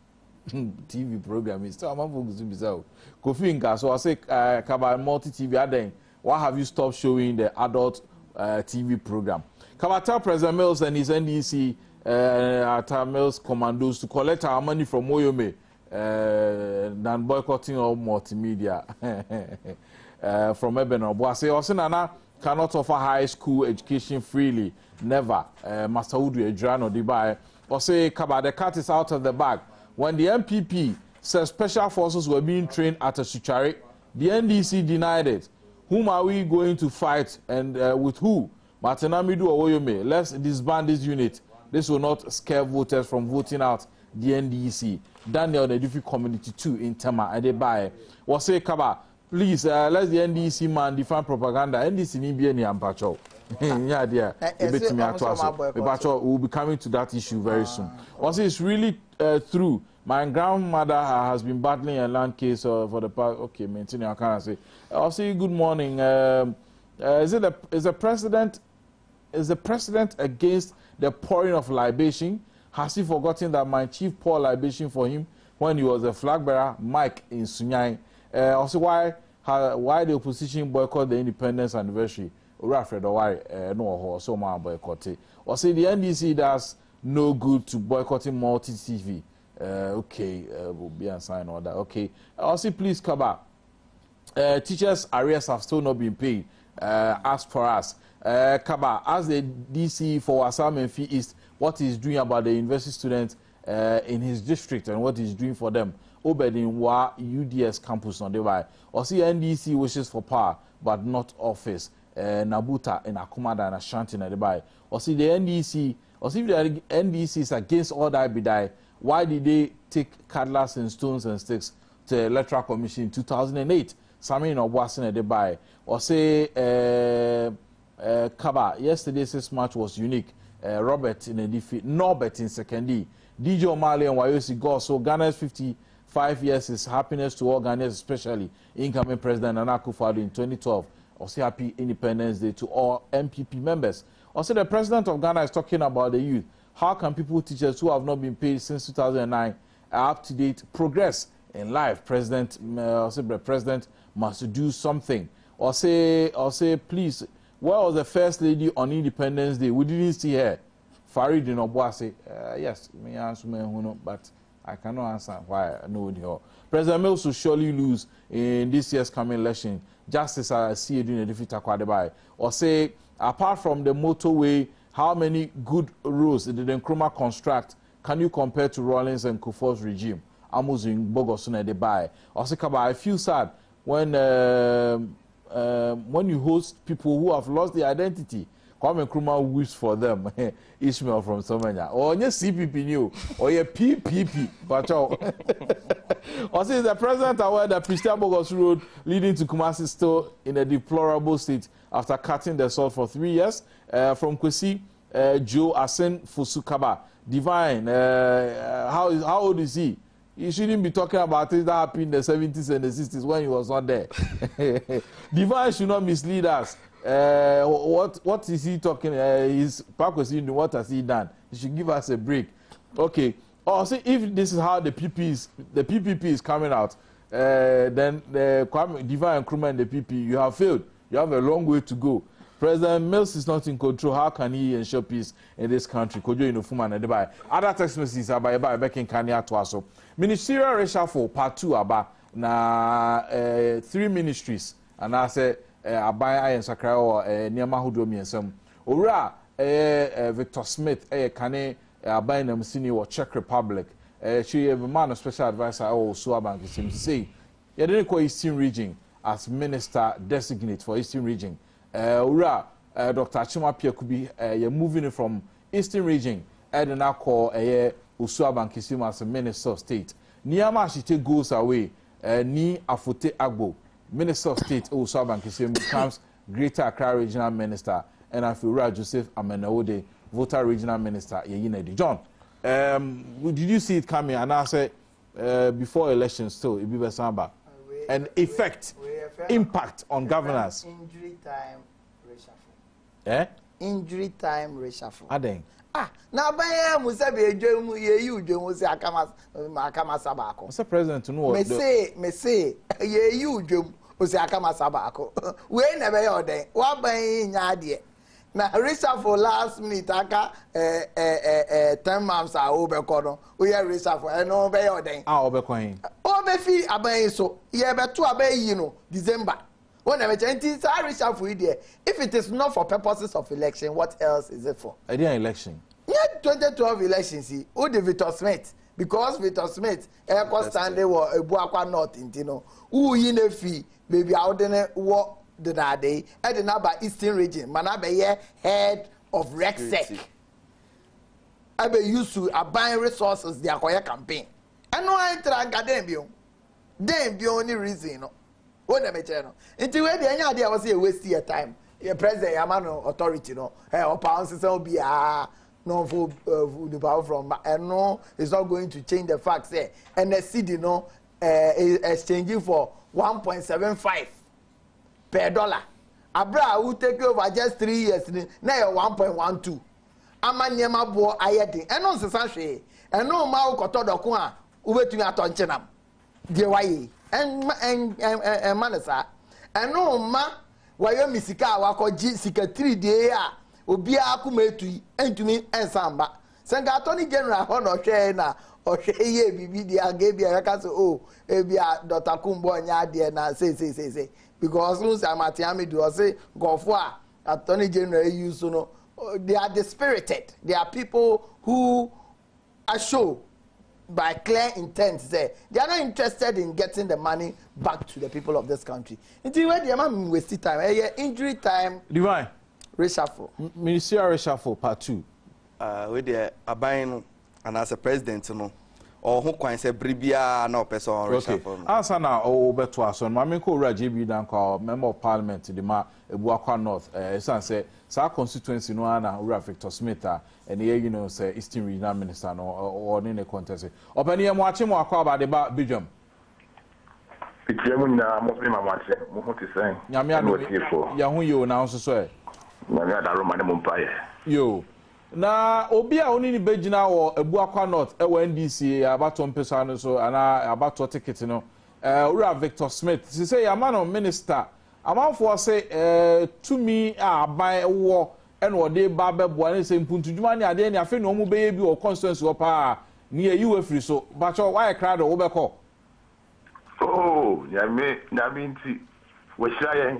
TV program. It's still a man to be so. Kofi Nka. So I say, Kaba multi TV. Then why have you stopped showing the adult TV program? Kaba tell President Mills and his NDC Mills commandos to collect our money from Oyome than boycotting all multimedia. From Eben Obuasi. Osinana cannot offer high school education freely. Never. Master Udu Adriano Dubai. Or say, Kaba, the cat is out of the bag. When the MPP said special forces were being trained at a Suchari, the NDC denied it. Whom are we going to fight and with who? Martinamidu or Oyome. Let's disband this unit. This will not scare voters from voting out the NDC. Daniel, the Dufi Community 2 in Tema, and they buy. Or say, Kaba, please, let the NDC man define propaganda. NDC ni be any ampacho. Yeah, dear. We'll be coming to that issue very soon. Also, it's really true. My grandmother has been battling a land case for the past. Okay, maintaining. I can't say. I'll say good morning. Is the president against the pouring of libation? Has he forgotten that my chief poured libation for him when he was a flag bearer, Mike in Sunyai? Also, why the opposition boycott the independence anniversary? Rafred or why no so man boycott it. Or say the NDC does no good to boycotting multi TV. Okay, will be a sign order. Okay. Also, please, Kaba. Teachers' arrears have still not been paid. As for us, Kaba, as the DC for Assam and Fee East, what he's doing about the university students in his district and what he's doing for them. Obedin Wa UDS campus on the way. Or see NDC wishes for power, but not office. Nabuta and Akumada and Ashanti and the by. Or see the NDC, or see the NDC is against all that bidai. why did they take cutlass and stones and sticks to the Electoral Commission in 2008? Sami no Boasin de buy or say Kaba yesterday's match was unique. Robert in a defeat, Norbert in second D. DJ O'Malley and Wayosi go. So Ghana's 55 years is happiness to all Ghanaians, especially incoming President Nana Akufo-Addo in 2012. Also happy Independence Day to all MPP members. Also the President of Ghana is talking about the youth. How can people, teachers who have not been paid since 2009, are up to date, progress in life? President must do something. Or say, please, where was the First Lady on Independence Day? We didn't see her. Farid in Obuasi. Yes, me answer me, but I cannot answer why I know the President Mills will surely lose in this year's coming election, just as I see it during the defeat of Kwadebai. Or say, apart from the motorway, how many good roads did the Nkrumah construct can you compare to Rawlings and Kufuor's regime? Amuzing Bogosuna de Bay. Or say, I feel sad when you host people who have lost their identity. Kwame Nkrumah wish for them. Ishmael from Somanya. Or your CPP new. Or your PPP. But or say the president aware that Christian Bogos Road leading to Kumasi is still in a deplorable state after cutting the salt for 3 years. From Kwesi, Joe Asen Fusukaba. Divine, how old is he? You shouldn't be talking about things that happened in the 70s and the 60s when he was not there. Divine should not mislead us. What is he talking? His what has he done? He should give us a break. Okay. Oh, see, if this is how the PPP is coming out, then the Divine Nkrumah and the PP, you have failed. You have a long way to go. President Mills is not in control. How can he ensure peace in this country? Kojo Inufuma and Dubai. Other text messages about back in Kenya to us. Ministerial reshuffle part 2 about na 3 ministries and I say Abaya and Sakra or Niama Hudo Miensem. Ora Victor Smith Kane Abaya Namsini or Czech Republic. She a man of special advisor or Suabank seems to say. You didn't call Eastern Region as minister designate for Eastern Region. Dr. Achima Pierre could be moving from Eastern Region and now call Usuaban Kisim as a Minister of State. Niama Shite goes away, Ni Afote Agbo, Minister of State Usuaban Kisim becomes Greater Accra Regional Minister, and Afura Joseph Amenawode, Voter Regional Minister, Yeyinedi. John, did you see it coming? And I said before elections, still, it be Besamba. And effect, impact on governance. Injury time reshuffle. Eh? Injury time reshuffle. Adeng. Now by Musabe Jomu you Jomu Akama Sabako. Mr. President to know. Me say you Jom Akama Sabako. We never your day. What by Yadi? Now reshuffle last minute aka 10 months are over corner. We are reshuffle and no by your day. Obecoin. Obefi abayi so ye beto abayi no December. When I reshuffle there. If it is not for purposes of election, what else is it for? A dear election. Yeah, 2012 election see. Who the Victor Smith? Because Victor Smith, Airport Stanley or Ebuakwa North Intino. Who in a fee, maybe out in what the day at the number Eastern Region. Manabe head of RecSec. I be used to buying resources the Akoya campaign. I know I enter them the only reason, no. What am I saying? Until when the idea was a waste your time. Your president, Yamano authority, no. Or pounds will be no food the power from and no, it's not going to change the facts there. And the city, no, is exchanging for 1.75 per dollar. Abra will take over just 3 years. Now 1.12. Amanyema bo ayedi. And no se and no ma ukoto dokwa ubetumi atonchenam. De waye. And manasa. And no ma wayo misika wakoji sika 3 day a obi akumetu entumi ensamba. Senga attorney general hono hwe na ohwe ye bibi dia gebi aka so oh ebia Dr. Kumbo nya de na say because no say amatiami do say gofo a attorney general use no they are dispirited. They are people who are show by clear intent say they are not interested in getting the money back to the people of this country. Until when the man waste time, injury time. Divine reshuffle. Ministerial reshuffle part 2. With the Abaino and as a president, no. or who can say Bribia no person or reshuffle. Answer now, beto aso. Mami ko JB Danko, member of parliament, the ma Ebuakwa North. Say, sa constituency no ana Ura Victor Smith, and here you know say Eastern Regional Minister no or in a contest. Openi ya mwachi mo akwa ba deba Badwam. Itiemu na mosbi ma mwachi, mo ti sen. Nyame adu ya hu yo na nso so e. Nyame adaru ma ne mo mpaye. Yo. Na obi a oni ni begina wo Ebuakwa North e wa NDC abato mpesa no so ana abato ticket no Ura Victor Smith say ya man minister amanfo say to me aban wo en wo de ba bebo ani say mpuntudwuma ni ade ni afi no mu beye bi wo constituency wo pa ni e yiwe free so bacho why crowd wo beko oh nyame nti wo hira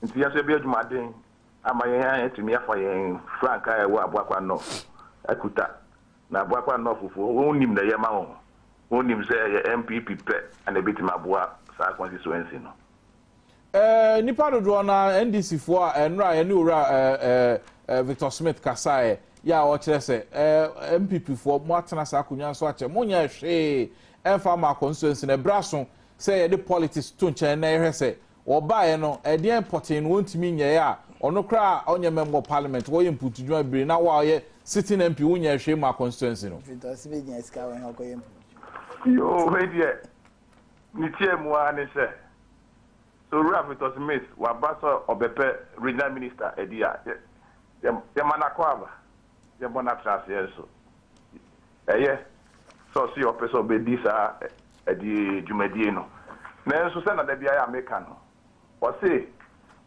nti ya so bi adwuma den ama yen etumi afa yen franka e wo Abuakwa North akuta na Abuakwa North fufu onim na yema ho onim say MPP pe and ebitima aboa sa constituency no nipa do na NDC fo enra ye ni ura Victor Smith kasae ya o kire se MPP fo mo atena sa akonya so ache mo nya hwe emfa ma constituency na braso say ye the politics to nchen na ye se obae no e de important wontimi nya ya ono kra onye member parliament wo ye mputudwa bire na wa ye sitting MP wo nya hwe ma constituency no Victor Smith nya ska wa ko ye yo we die ni tie mu ani se so Victor Smith wa baso obepe regional minister edia ya manakwaba ya bona transfer so so si opeso be disa edi jumedie no na so se na da bia ya make no o say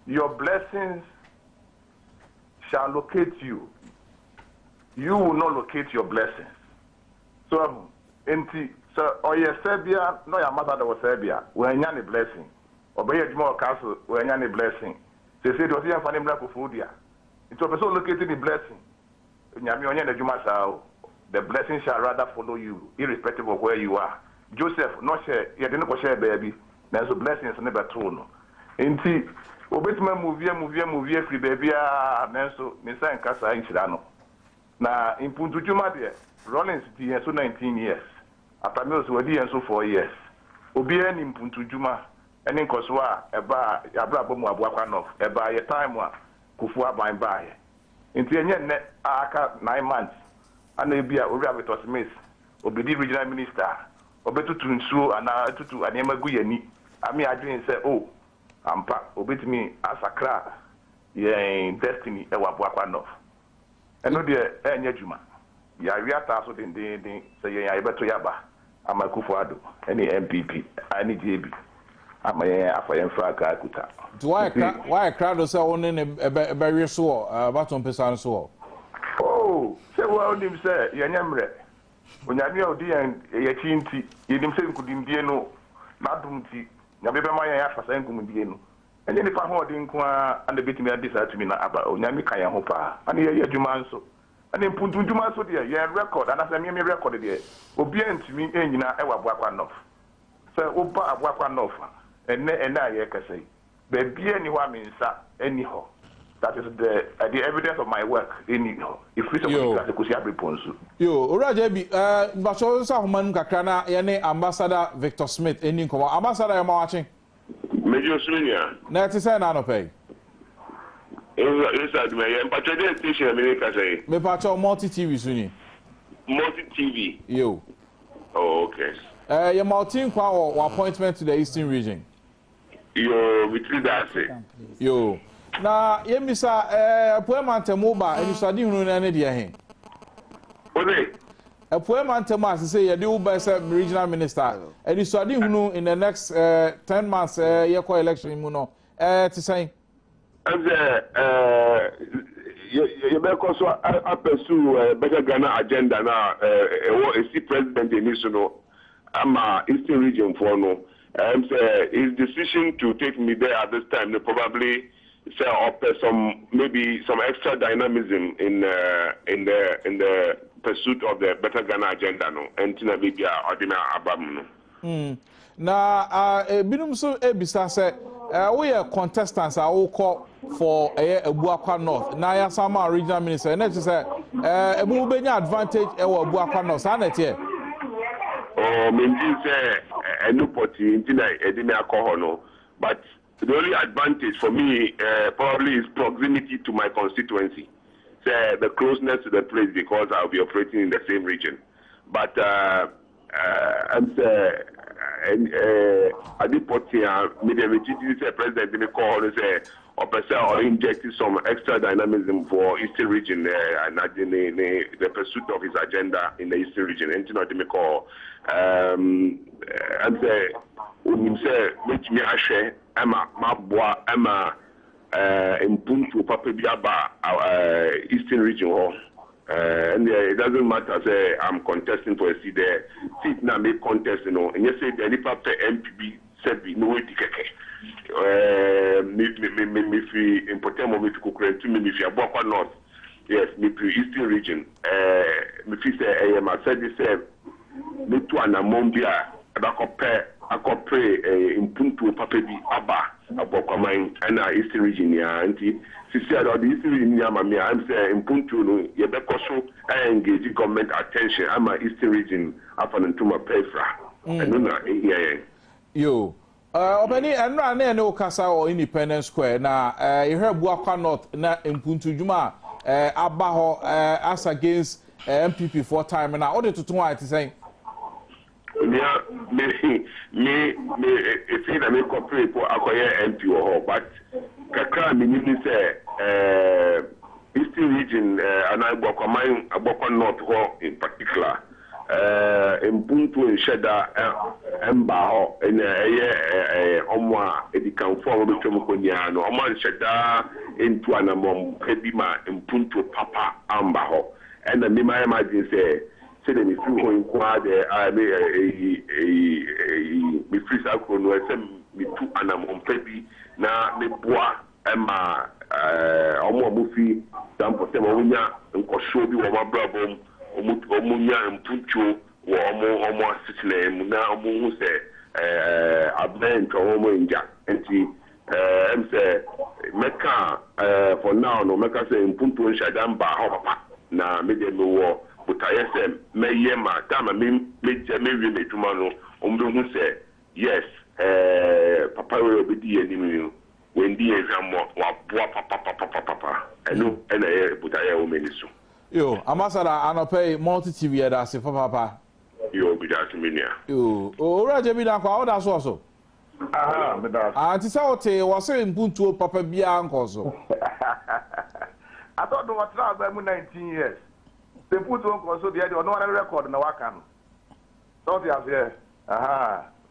your blessings shall locate you will not locate your blessings so enti so oye Serbia no ya mother was Serbia we nya ni blessing obey adwuma castle we nya ni blessing say do see am black food dia it was so located the blessing nyame onye na adwuma sao the blessing shall rather follow you irrespective of where you are Joseph no share ye de no ko share baby na so blessings ne beto no enti obetima movie free baby na so me say nkasa inchira no na impuntu dwuma de Rollins di so 19 years after me so wadi so 4 years obi ani impuntu dwuma eni nkoso a eba abra bomu Abuakwa North eba ye time a kufu aban baaye enti enye ne aka 9 months ana ebia Ura Victor Smith obedi regional minister obetutu nsuo ana tutu anema gu yani ami adwen se ampa obetimi asakra ye destiny e wa Abuakwa North eno de enye dwuma ya wiata so den se ye ya ebeto yaba amakufu ado eni MPP ani JB ama ye afayen fraka akuta why crowd say one ne ebe so baton pesa so say well nim say ye nyamre onyame odi ye chinti ye nim say nkudimdie no nadumti nyabe be ma ye afasa nkudimdie no enye ni fa ho odi nko ande betimi adisa atumi na aba onyame kan ye ho pa ane ye adwuma nso ane mpuntu dwuma so de ye record ana say me record de obi antumi enyina e wa Abuakwa North say oba Abuakwa North ene aye kasai be bia ni ho aminsa eni ho that is the evidence of my work eni ho if we suppose to see every ponsu yo oraje bi ba so sa homan kakra na ye ne ambassador Victor Smith eni ko ambassador ya mawachi Major Sunia na ti say na no pay is me ye patron station America say me patron multi TV suni multi TV yo oh okay your multi kwa or appointment to the Eastern region yo between that say yo na yemisa appointment moba edusade hunu na ne de he ode appointment ma say ye de uba say regional minister edusade hunu in the next 10 months ye ko election mu no ti say you be so pursue better Ghana agenda na a president in Isuno ama Eastern region for no his decision to take me there at this time they probably say up maybe some extra dynamism in the pursuit of the better Ghana agenda no and tina be ordina abam no na binum so ebisa say we are contestants are all call for Abuakwa North na ya sama regional minister na say ebu benya advantage e Abuakwa North sanet here or maintain a new party in alcohol. But the only advantage for me probably is proximity to my constituency. The closeness to the place because I'll be operating in the same region. But I'm I did put here, the president in the call and say, or injecting some extra dynamism for Eastern region and the pursuit of his agenda in the Eastern region. And you know, they call and say, which me ashe, Emma, Emma, in Puntu, Papa Biaba, Eastern region. And it doesn't matter, say I'm contesting for a seat there. Seat now make contest, you know, and you say the any paper MPB said we know it. Me fi important me fi kukurent me fi Badwam North. Yes, me fi Eastern region. Me fi say I am said this me to anamombia akopre impuntu papa bi aba abokwamai and Eastern region ya anti sisi ada the Eastern region ya mami I'm say impuntu no ye be koso engage government attention ama Eastern region afan ntuma pefra eno na ehia yo obani enra na ene okasa o Independence Square na Badwam North na impuntu juma aba ho as against MPP for time na all the tutu ati say me if I make corporate for acquire MP or but kakra me say Eastern region and Badwam North ho in particular in Puntu and Sheda Emba ho in omwa edikan form of Chomokonia no oman Sheda into an among Pedima in Puntu Papa Amba ho and the me imagine say the me through inquire I may me free sakro no me to anamon pebi na me boa ema omo mufi dampo se mo nya nkosho bi wo mabrabom omunya mpuncho wo omo asitile mu na omo hu se abnen to omo nja enti em se meka for now no meka se mpunto nshadamba ho papa na me de no but I say, Mayema, Tama, maybe the Jumano, who say, yes, Papa will be the enemy when the exam papa. I know, and I put a woman. Yo, Ambassador, I don't pay multi TV as if papa. You'll be that to you. Oh, Roger, be down for that's also. Antisaute was saying Puntu, Papa Bianco. I thought no one tried 19 years. They put on also the idea no one record in the Wakan. So they are there.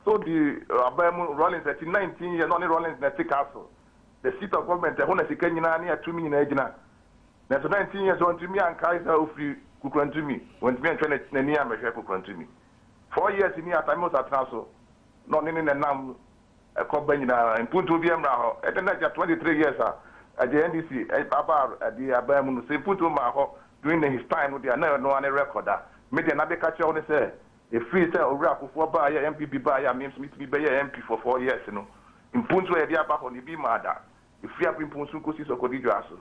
So the Rollins at 19 years, only Rollins in the castle. The seat of government, the one is near 2 million agina. That's 19 years on to me and Kaiser of Kukran to me. When me and Trinity near me, Kukran to me. 4 years in here, time was at Transo. Not in the Nam, a company and Puntu Biamra. At the next 23 years at the NDC, at the Abam, say Puntu Maho. During his time, with the no one recorder, made another catcher on the say, a free sale of rap for buy MPB buyer means me to be MP for 4 years, you know. In Puntu, a dear back on the Bimada. If you have been Puntu Cosis or Codijasso,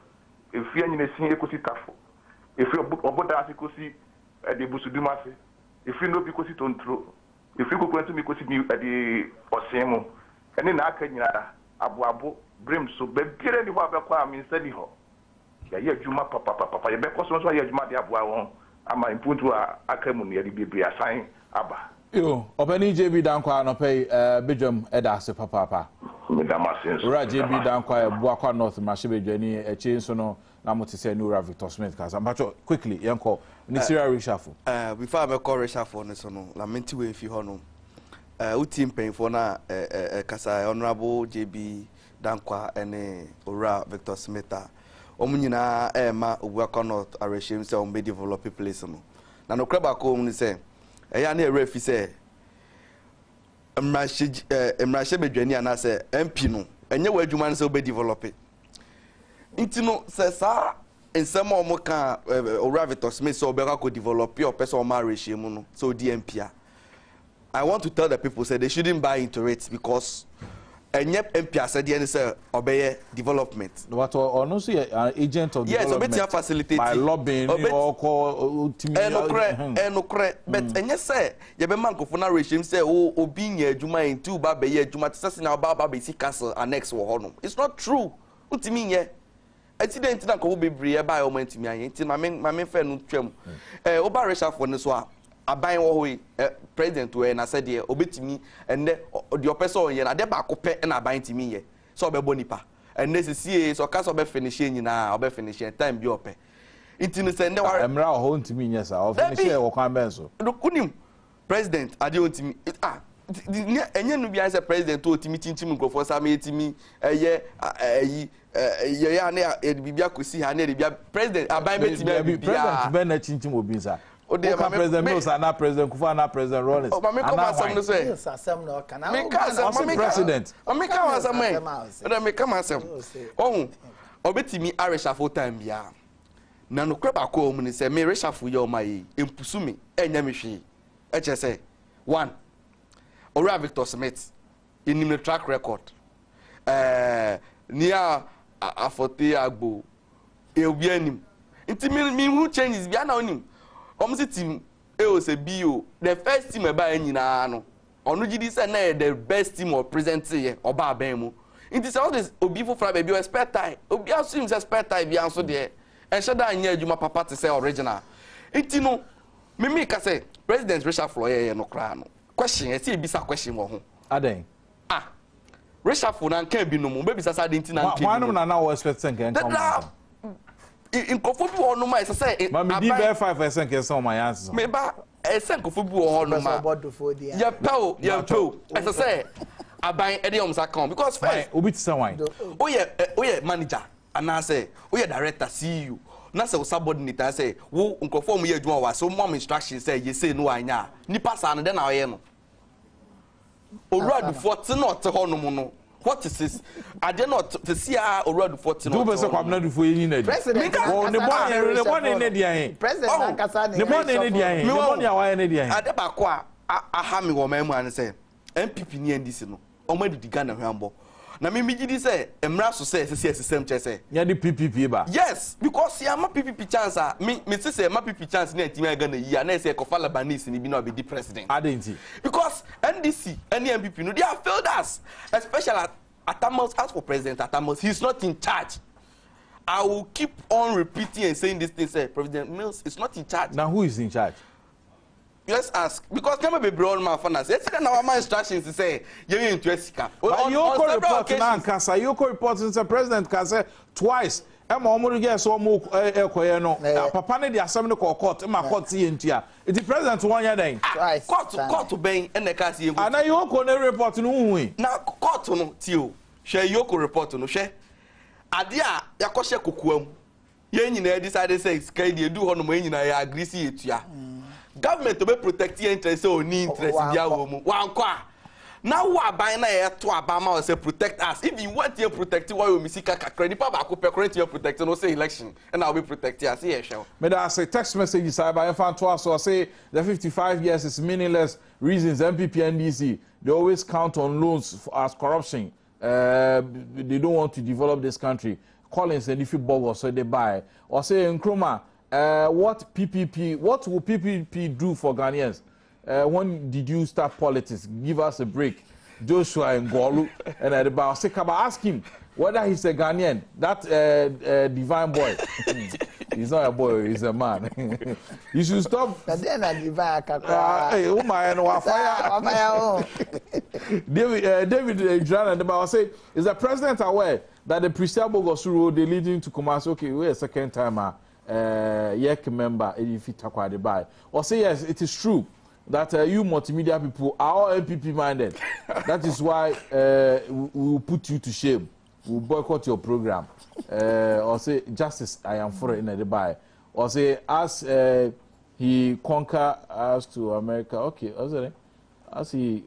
if you are in a senior Cositafo, if you are Obodasi Cosi at the Busudumasi, if you know because it on true, if you go to me Cosi at the Osemo, and then Akanya, Abuabo, Brimso, but get any what means anyhow. Ya juma papa ya beko so ya juma dia boa won ama impuntu akamu ne de bibri asan aba yo obani JB dankwa no pay Badwam eda se papa medamasenso ora JB dankwa Badwam North mashebedwani echi nso no na motise no Rhetoric Smith kasa macho quickly yenko ni serial reshuffle before I call reshuffle no so no lamenti we fi ho no utim penfo na kasa honorable JB dankwa ene ora Victor Smith omunyina ma Badwam North arehim se on be develop place no na no kraba ko mu se eya na refi se emrahye bedwani ana se MP no enye wa adwuma se be develop nti no se sa ensem o mo ka ora Victor Smith so be ka develop your person ma arehim no so DMP I want to tell the people say they shouldn't buy into it because and yep MPS the say obey development. What or no see an agent of development. Yes, facilitate by lobbying or call but and yes say you be man ko for na regime say obi nya adwuma en tu ba be ye adwuma tse na ba be si castle annex wo hono. It's not true. Utimi nye accident na ko be bre ba o man timi anye nti ma me fa no twam oba reshuffle ne so a aban wo hoyi president we na said ye obetimi enne the person ye na de ba ko pe na aban timi ye so obebo nipa enne sesie so ka so be finish nyina obe finish time bi ope nti no sende wa emra ho ntimi nye sa o finish e wo kwan ben so kunim president ade ontimi enye no bia say president o timi chinchim nkrofo sa ma etimi eye ye ya na bibia kosi ha na bibia president aban betimi president ben na chinchim obi sa president Mills and president Kufa and president Rollins. Oh, me come as some say. Me come president. Me come as some way. Me come as some. Oh, obetimi areshuffle time bia. Na no kweba ko mu ni say me reshuffle your my empusu me enya me hwe. Eche say 1. Ora Victor Smith in the track record. Nia afote agbo. E obi anim. Nti me who changes bia na onim. Team say bio the first team eba nyina no onu gidi say na the best team of present here oba aban mu it is all this obi fofra baby o spare time obi assume say spare time bi anso de en shada anya adwuma papa te say original enti no me ka say president reshuffle ye no kra no question e say ebisa question wo ho aden reshuffle na nkan bi no mo be bisa sa de enti na nkan why no na we expect nkan come in kofobi wo no ma say ma me di be 5% ke so my answer me ba sen kofobi wo no ma ya pao as I say aban e dey omsa come because first obi ti say why oye manager and I say oye director CEO na say subordinate say wo nkofo mu ye adwuma wa so mom instruction say ye say no anya nipa sa no de na oye no oradu 40 not ho no mu no. What is this? I did not to see our already 14. Do better come not for you need. President, the money in the President, the money in the money away in the at the back. I have me one man and say, MPP near this no. Omedi di Ghana Hambo. Na me gidi say, Emra so say same chese. Ya the PPP ba. Yes, because ya ma PPP chance me say ma PPP chance na team Ghana yi na say Kofa Labanese ni bi na be the president. Adenti. Because NDC, any MPP no they have failed us, especially at Atamos. As for President Atamos, he's not in charge. I will keep on repeating and saying this thing. Say President Mills is not in charge. Now who is in charge? Let's ask because come be brown man for us. Let's now our instructions to say you into Esika. But you could report now, Kasa. You could report since the president can say twice. Emma omo get so mo ekoye no. Papa ne the assembly court. Emma court see ntia. The president one year then. Court to ben and the case you. And you could report no hu. Na court no tio. Share you could report no share. Adia yakoshe kokuam. Ye nyina decide say sky dey do hono mo nyina ya agree see etua. Government to be protect your interest or need interest in their home. One qua. Now, what by na to Obama say protect us. If you want to protect, why you miss credit? Papa could current your protection. No say election, and I'll be protected. I see a show. But I say text messages. I buy fan to us. So I say the 55 years is meaningless. Reasons MPP and DC they always count on loans as corruption. They don't want to develop this country. Collins and if you bog or so they buy or say Nkrumah. What will PPP do for Ghanaians? When did you start politics? Give us a break. Joshua and Golu and Adom. Ask him whether he's a Ghanaian. That divine boy. He's not a boy, he's a man. You should stop. David, John and Adom say, is the president aware that the Prisiabo Gosuru they leading to Kumasi? Okay, we're a second timer. YEC member if you talk about the buy or say yes, it is true that you multimedia people are all MPP minded. That is why we will put you to shame. We will boycott your program. Or say justice, I am for it in the buy. Or say as he conquer us to America. Okay, as he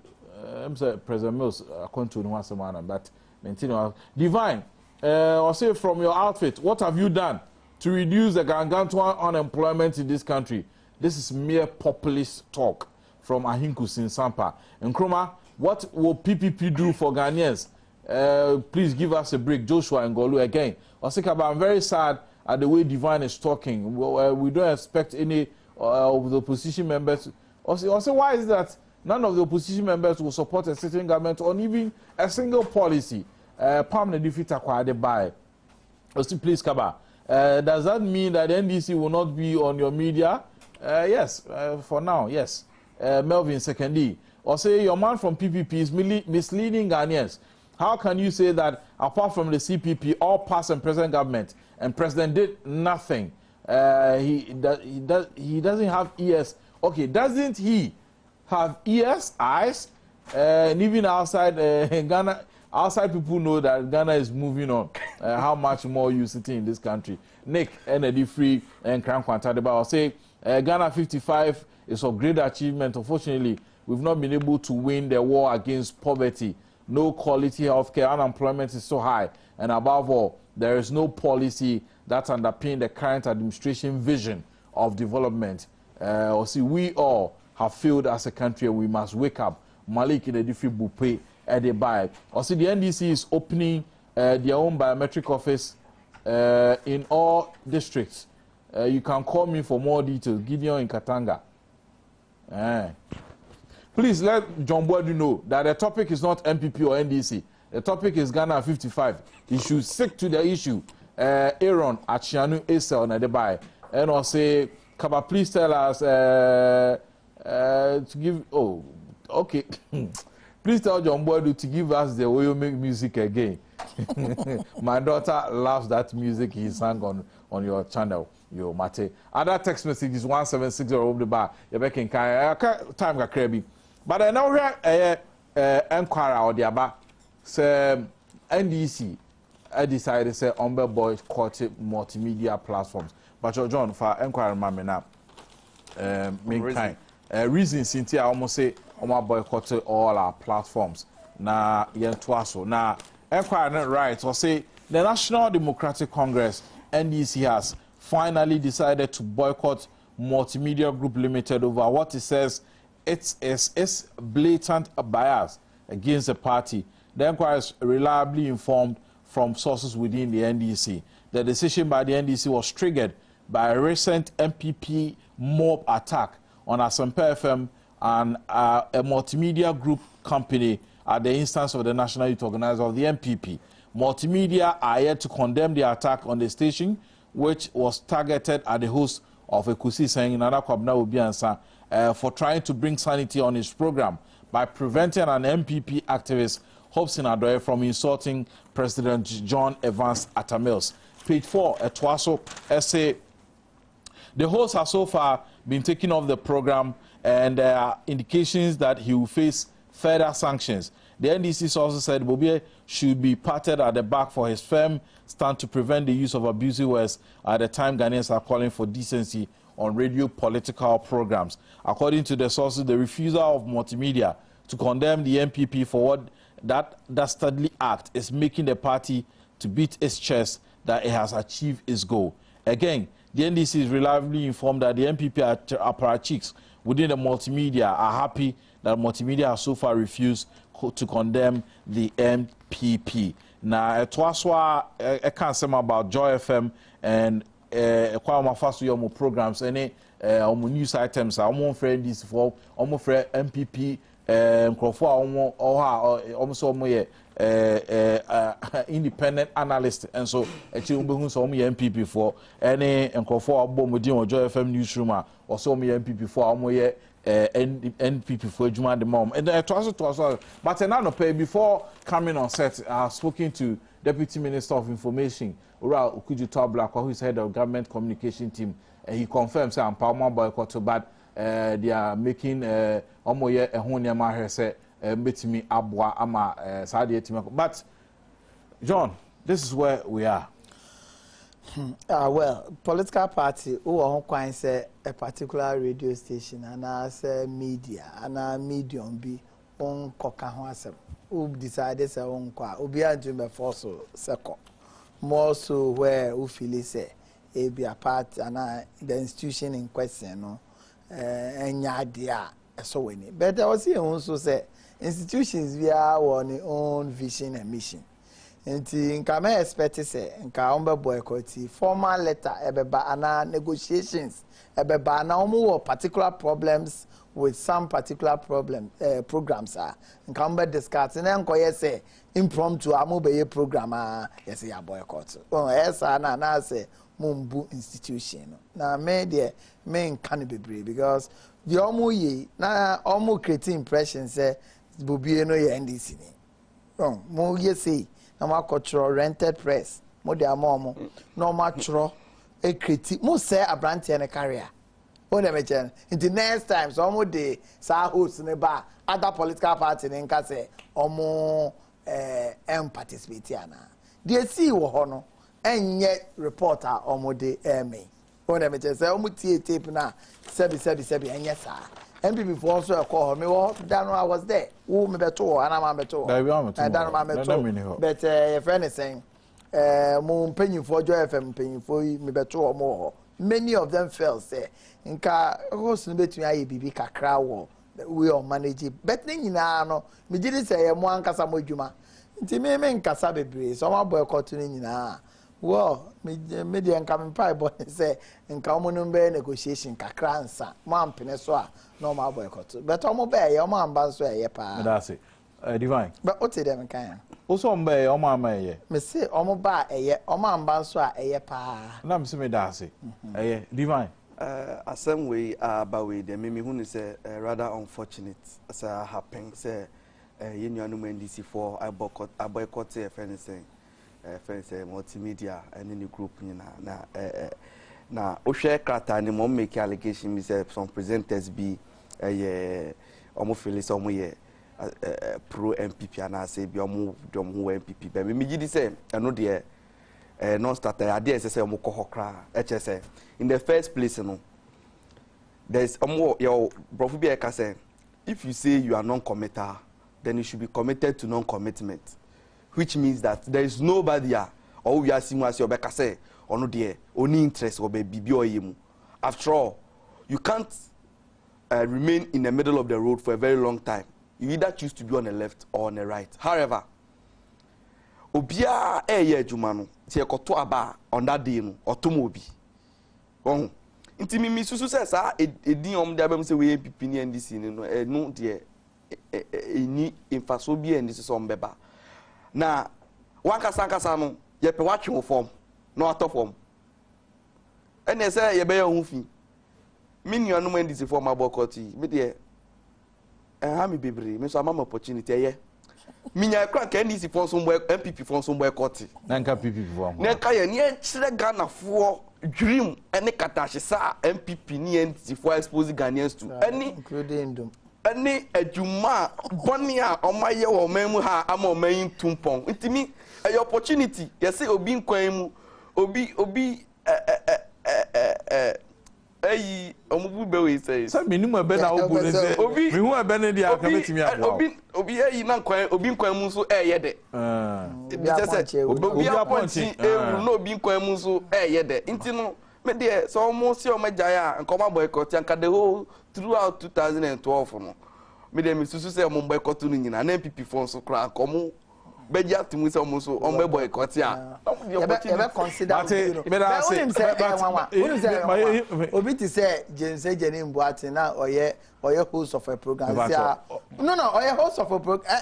I'm sorry, President Mills according to once a man, but maintain divine. Or say from your outfit, what have you done to reduce the gargantuan unemployment in this country? This is mere populist talk from Ahinku Sinsampa. Nkrumah, what will PPP do for Ghanaians? Please give us a break. Joshua and Golu again. Osikaba, I'm very sad at the way Divine is talking. We don't expect any of the opposition members. Also, why is that none of the opposition members will support a sitting government on even a single policy? Pam defeat acquired by. Please, Kaba. Does that mean that NDC will not be on your media? Yes, for now, yes. Melvin Sekendi. Or say your man from PPP is misleading Ghanaians. How can you say that apart from the CPP, all past and present government and president did nothing? He doesn't have ears. Okay, doesn't he have ears, eyes? And even outside Ghana, outside people know that Ghana is moving on. How much more you sitting in this country? Nick, Energy Free, and Kran Kwantadeba. I'll say Ghana 55 is a great achievement. Unfortunately, we've not been able to win the war against poverty. No quality healthcare, unemployment is so high, and above all, there is no policy that underpins the current administration vision of development. See, we all have failed as a country, and we must wake up. Malik in a different bupe at the buy. See, the NDC is opening their own biometric office in all districts. You can call me for more details. Gideon in Katanga. Please let John Boadu know that the topic is not MPP or NDC. The topic is Ghana 55. He should stick to the issue. Aaron Achianu Esel Nadebai. And I'll say, Kaba, please tell us to give. Oh, okay. Please tell John Boadu to give us the way you make music again. My daughter loves that music he sang on your channel. Yo, Mate. Other text messages 1760 over the bar. You're making time got crabby. But I know here enquire or the aba say NDC I decided say umber boycott multimedia platforms. But your John for enquire mammy now main kind reason since I almost say boycott all our platforms. Na yen twaso. Na enquire right or say the National Democratic Congress NDC has finally decided to boycott Multimedia Group Limited over what it says it's blatant bias against the party. The inquiry is reliably informed from sources within the NDC. The decision by the NDC was triggered by a recent MPP mob attack on Asempa FM and a multimedia group company at the instance of the National Youth Organizer of the MPP. Multimedia are yet to condemn the attack on the station, which was targeted at the host of Ekusi saying Nana Kwabena Obiansa for trying to bring sanity on his program by preventing an MPP activist, Hobson Adoye, from insulting President John Evans Atamils. Page 4, a Twaso essay. The host has so far been taken off the program, and there are indications that he will face further sanctions. The NDC also said Bobie should be patted at the back for his firm stand to prevent the use of abusive words at the time Ghanaians are calling for decency on radio political programs. According to the sources, the refusal of Multimedia to condemn the MPP for what that dastardly act is making the party to beat its chest that it has achieved its goal. Again, the NDC is reliably informed that the MPP apparatchiks within the Multimedia are happy that Multimedia has so far refused to condemn the MPP. Now, it was I can't say about Joy FM and quite fast your programs, any news items. I'm friend this for friend MPP, almost independent analyst, and so actually MPP for any and or Joy FM newsroom or so me MPP for NPP for Juma the mom. And it was but another pay before coming on set, I have spoken to Deputy Minister of Information, Ura Ukuju Black, who is head of government communication team, and he confirms that empowerment boycott, but they are making Omoye a Honyama Hesse, Betimi Abwa Ama Sadia Timako. But John, this is where we are. Well, political party who can say a particular radio station and as media and a medium be on Kokahwasem who decided say on qua Ubia Jimbe Fosso Seko. More so where who feel say a be a part and the institution in question no and yadia so when but I was here also say institutions we are on their own vision and mission. And in Kame expect say in Kaomba boycott formal letter ebeba ana negotiations ebeba na omo particular problems with some particular programs in Kaomba discuss and then say impromptu amobeye program yes ya boycott. Oh yes na say mumbu institution. Na me there me can be brave because the omo ye na omo creating impression say bubi no ye NDC ni. Oh mo ye say na ma cultural rented press mo de amomo no ma tro e critique mo say abrante na career o na me chen in the next time so mo de sa host ne ba other political party ne nka say omo participate ana de see wo ho no enye reporter omo de me o na me chen say omo tie tape na sebi enye sa MPP for also a call me. I was there. Who me beto and I'm beto. But a friend is saying, moon penny for Joy FM penny for me beto or more. Many of them fell say, in car host between IBB Kakra we all manage it. But then no, me didn't say a one Casamo Juma. Intimate Casabe breeze, so my boy cotton well, media and coming pie boy say in common negotiation kakransa, man peneswa, no more boycott. But I'm obey your man bansway, pa. That's it. Divine. But what's it them can? Also, obey your mamma, ye. Me say, Omoba, a ye, or man banswa, a ye pa. Nam see me that's it. Divine. Some way, but we the mimi who is rather unfortunate as happened, say, you know, NDC for I boycott a friend saying. Friends multimedia and any group na o share krata ni mo make allegation me say some presenters be omo feel say omo ye pro MPP and I say be omo dom who MPP but me gidi say no de non starter ade say omo ko hokra say in the first place no there's omo your prof be ka say if you say you are non-committer then you should be committed to non-commitment. Which means that there is nobody here, or we are seeing as your Becca say, or no dear, only interest or baby or you. After all, you can't remain in the middle of the road for a very long time. You either choose to be on the left or on the right. However, Obia Jumano, say koto aba on that day no, automobi. Oh, intimimi susu says din the say we MPP and this no dear any infasobi and this is on beba. Na wankasa no ye pe watwe form no ato form ene say ye be ye hu fi minio no man this form abokoti me de ha me bebre me so am opportunity ye minya kra ka this form so MPP form so boycott na nka PPP form na ka ye ne kire Ghana fo dream ene katahye sa MPP ni NDC for expose Ghanaians to any including them any ejuma bonia omaye wo memu ha ama omayin tumpon ntimi a opportunity you say obi nkwan mu obi ayi omubu be we say minimum ebe na obu ne say obi mehu ebe ne dia ka metimi abo obi ayi na nkwan obi nkwan mu so de obi aponchi ewu no obi nkwan mu so de ntino me there so almost your majaya and come boycott and the whole throughout 2012 no me there me susu say mo boycott no nyina na MPP phone so kra come beja to me say mo so on boycott ya e consider obi ti say jense jeni mbuati na oye host of a program no oye host of a program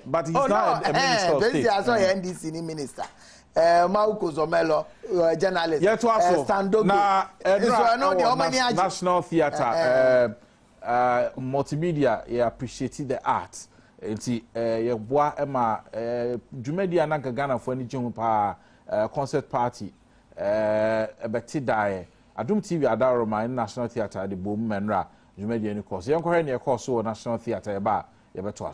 but he's not a minister of state I saw NDC ni minister Mauko Zomelo, journalist. Standogo. National Theatre, multimedia, you appreciated the art. You boa Emma, Jumedia Nanka Ghana for any jumpa concert party. Betty die. Adom TV Adaroma in National Theatre, the Boom Menra, Jumedia in the course. Young Korean, your course, so National Theatre, bar, you better.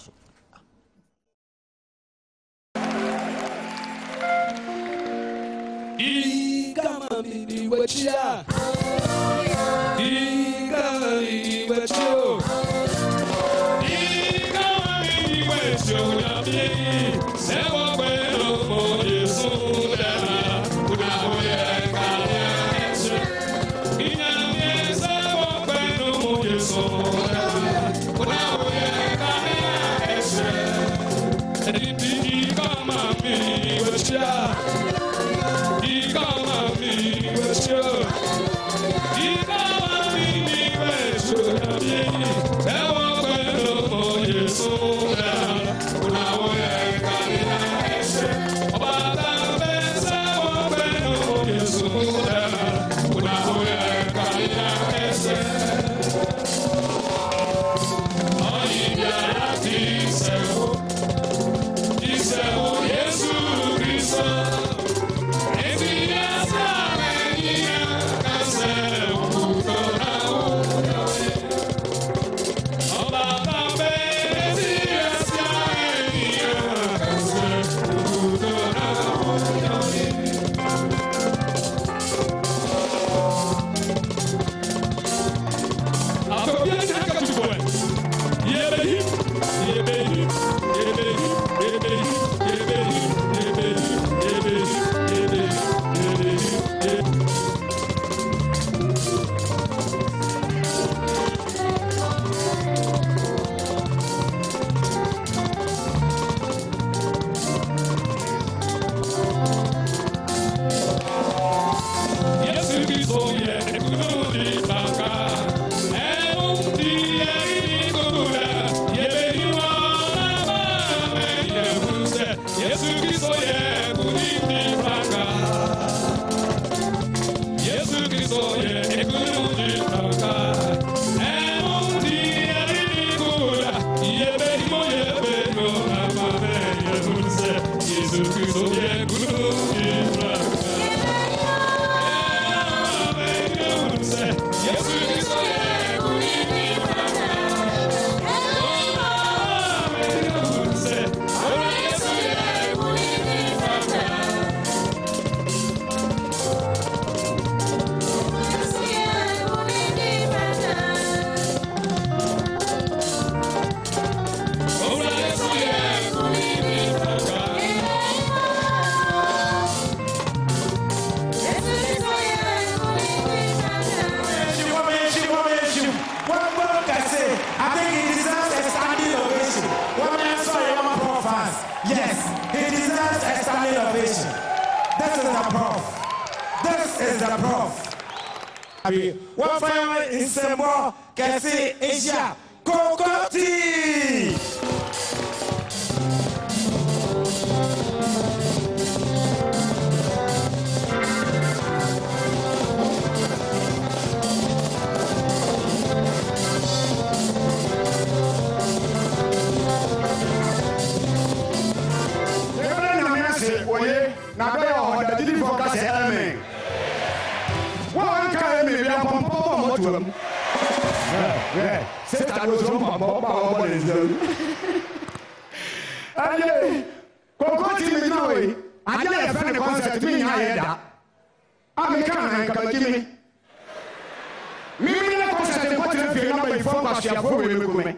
Kama mimi wachia kama mimi wachio kama mimi wachio na mimi sewa kwelo mo Yesu da unaoyenga Yesu ina sewa kwelo mo Yesu What fire in Sembo, Cassie, Asia, Kokoti! Sister was on my is done. And Kokoti me now. I didn't have a concert to me. I'm a can and come Jimmy. Maybe the concert and what you feel number before I shall go with me.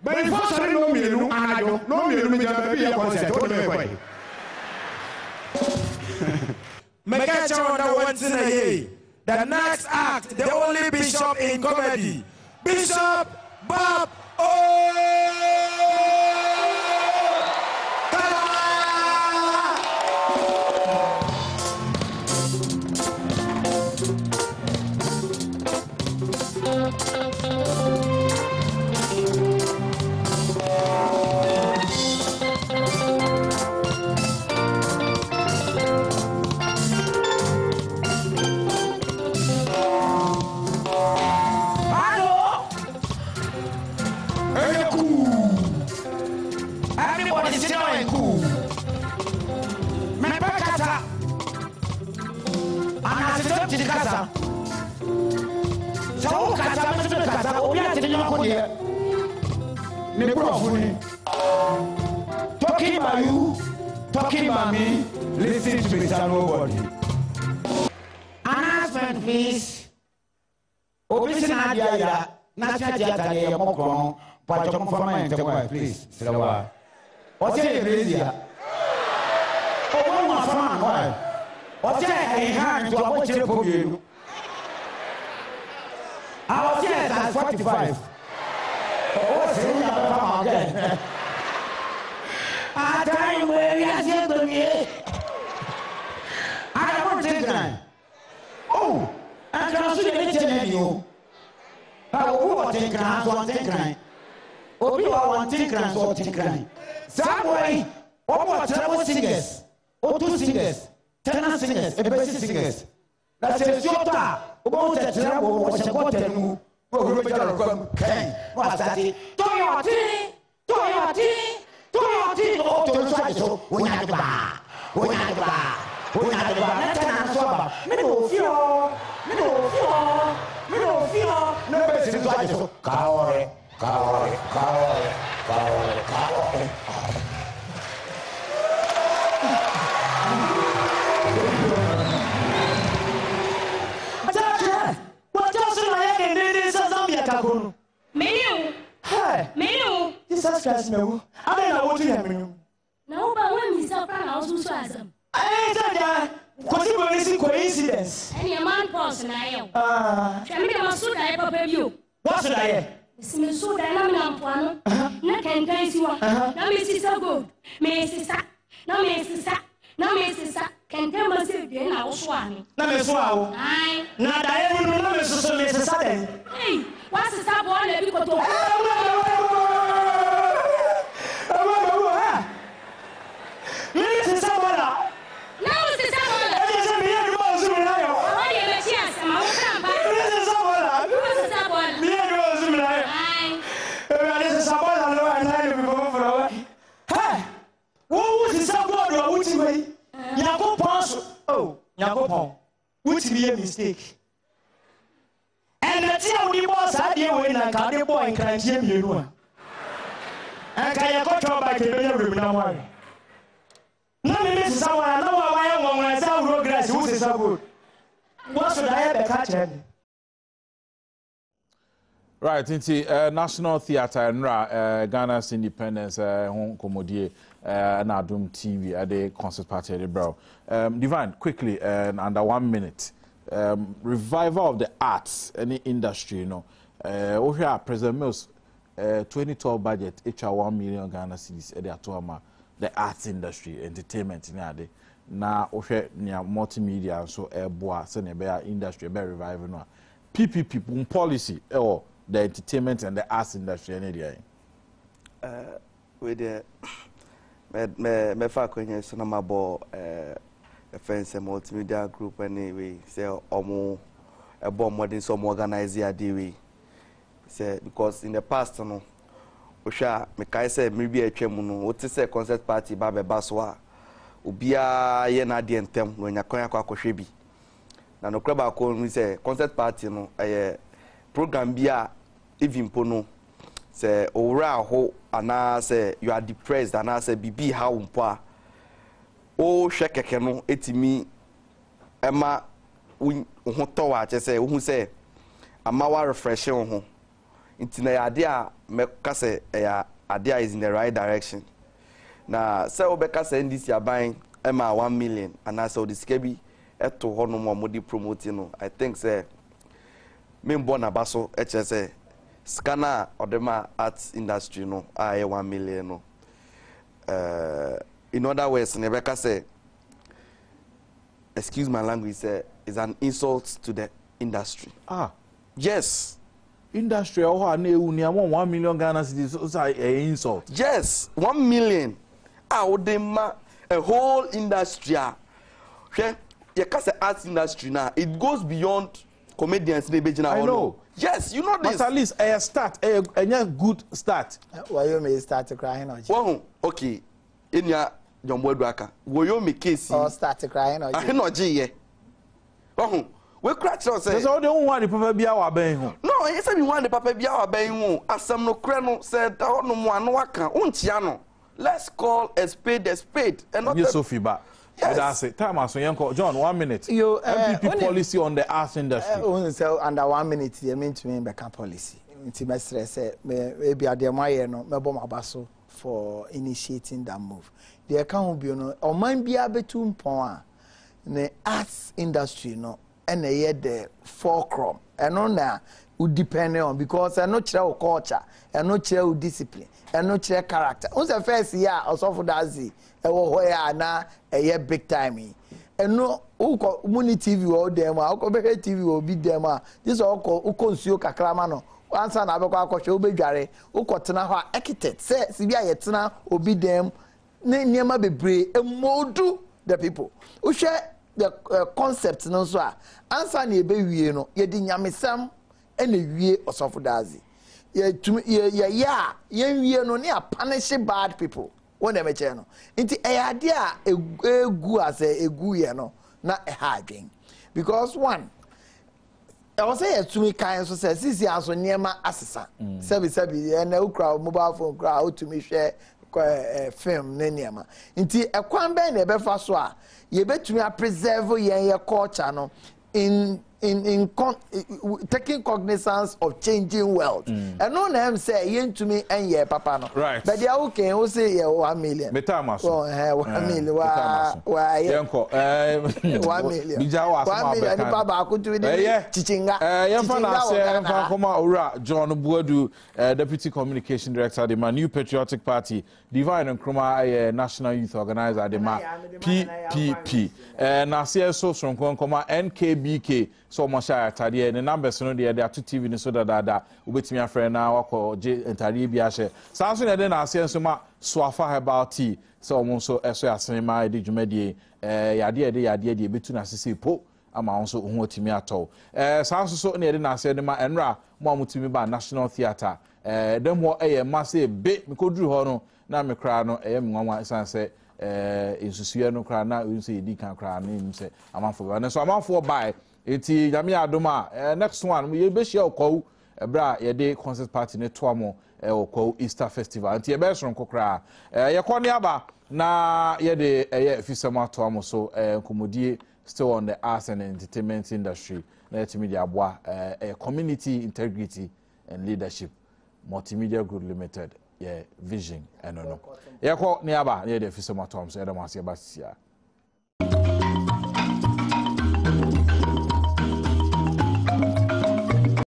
But if I don't know me, I don't know me, a concert. Make a show once in a year. The next act, the only bishop in comedy, Bishop Bob Talking about you, talking about me, listen to me, nobody. Announcement, please. Operation Adia, National Theatre, Mokron, Pajam for my enterprise, please. What's your idea? Oh, one from my what's your hand to watch your Yes, at 45. Oh, see, you have again. I time where we are here to me. I don't think that. Oh, I can't see anything you. I will think that one thing. Oh, you are one thing and so think. Some way, or treble singers, or 2 singers, tenor singers, and basic singers. That's a shorter about the treble was a bottom. Oh, Ken, what's that? Toyota, oh, to the side, so we had the bar. We had the bar. We had the bar. Let's answer. Middle fear, no basic side, so coward. Menu. Jesus Christ, no. I don't know what you have. No, but when we suffer, I also swim. I said that. Coincidence. And your man pause now. Tell me, I'm so tired of you. What's that? It's so that I'm not one. No can guys you. No, Mrs. So good. Mrs. No, Mrs. No, Mrs. Can tell us if you're now swan. No, Miss Wow. I not I don't know Mrs. Sutton. Hey, what's the stop on the people to? Mrs. Sabala. No, Mrs. Sabala. Which be a mistake. And that's how we was at the way and I the boy and can't hear you. And I got your back in the room now. No, Mrs. Someone, I know why I want when I saw progress. Who is so good? What should I have a catch? Right, into National Theatre and Ghana's independence, home comedy, and Adom TV at the concert party at the Brow. Divine, quickly, under 1 minute, revival of the arts, any industry, you know. Over here, President Mills, 2012 budget, HR 1 million Ghana cedis at the Atuama, the arts industry, entertainment, in the now, over near multimedia, so boa, Senebea industry, very revival, PPP policy, or the entertainment and the arts industry any day. With the me fa kwenye so na mabo friends multimedia group anyway say omo ebo modern some organize ya dewe say because in the past no ohwa me kai say me bi atwam no what say concert party ba be baso a obia ye na de entem no nya kwan akwa bi na no kraba ko no say concert party no program bia even pono say owra ho ana say you are depressed ana say bibi how mpo o hwekeke no etimi ema ho to wa che say hu say ama wa refresh ho ntina ya ade a me ka say ya ade is in the right direction na say obeka say ndisi aban ema 1 million ana say odiskebi eto ho no mo di promote no I think say membo na baso HSA scanner odema arts industry no 1 million no in other words Nebeka say excuse my language say is an insult to the industry. Yes, industry or na ewu ni 1 million Ghana cedis so an insult. Yes, 1 million odema a whole industry you can say arts industry now it goes beyond comedians I know. Yes, you know this. But at least a start, a good start. Why you may start crying or well, okay. In your Jumbo Draka, will you make case or start crying or I know G. Oh, we crack so say. So don't want the papa be our bay home. No, yes, I want the papa be our bay home. As some no crano said, oh, no one waka, untiano. Let's call a spade and not yes, Sophie back. Yes. That's it. Time as Uncle John, 1 minute. You MPP policy on the arts industry. So under 1 minute, you mean to me back policy. Intimate say maybe at the Maya no mebo mabaso for initiating that move. The account be no or mind be able to pon the arts industry no and the fulcrum and on na would depend on because I not share culture, I not share discipline, I not share character. On the first year, also for that Z, na a year big time. And no, muni TV or them, I'll go back TV will be them. This all called Ukonsu Kakramano. Answer na abekwa akosho obedware ukotena ho architect say sibia yetena obi dem na niema bebre emodu the people uhwe the concept no so a answer na ebe wie no ye di nyamesam ena wie osofodazi ye wie no ne punish bad people when dem eche no nti eyade a egu as egu ye no na ha adwen because one I was saying to me, kind so says, this is also near my assessor. Sebi, and no crowd, mobile phone crowd to me share film, Neniama. Inti a quamben, a befaswa, ye bet to me preserve your culture no in taking cognizance of changing world. And no name say yen to me and ye papa no. Right. But ya okay, who say 1 million. Metamas. Oh, 1 million. Why? Yanko. 1 million. Bijawa 1 million. Ni baba akutu de chichinga. Yamfa koma ora John Buadu, Deputy Communication Director de New Patriotic Party, Divine and Nkrumah National Youth Organizer de PPP. Na CSO from koma NKBK. So much atade the numbers no dey are to TV ni so da ubetimi afre na wakọ je entare bi ahye sanso na dey na ase nso ma swafa herbal tea so mo so eso asema de dwumadie yade de betu na sese po ama won so ho otimi atọ sanso so na dey na ase de ma enra mo amutimi ba National Theatre dem ho massive be mikoduru ho no na mekra no mwanwa sanse insusuye no kra na unse yedi kan kra na imse amanfo ba so amanfo buy eti nyame Adom a next one ye be share okwo ebra ye de concert party ne to amo okwo Easter festival enti ye be so nkokra ye kwone aba na ye de fisema to amo so komodie still on the arts and entertainment industry na multimedia aboa community integrity and leadership multimedia group limited vision eno no ye ko ne aba ye de fisema to amo so ye de mo ase ba sia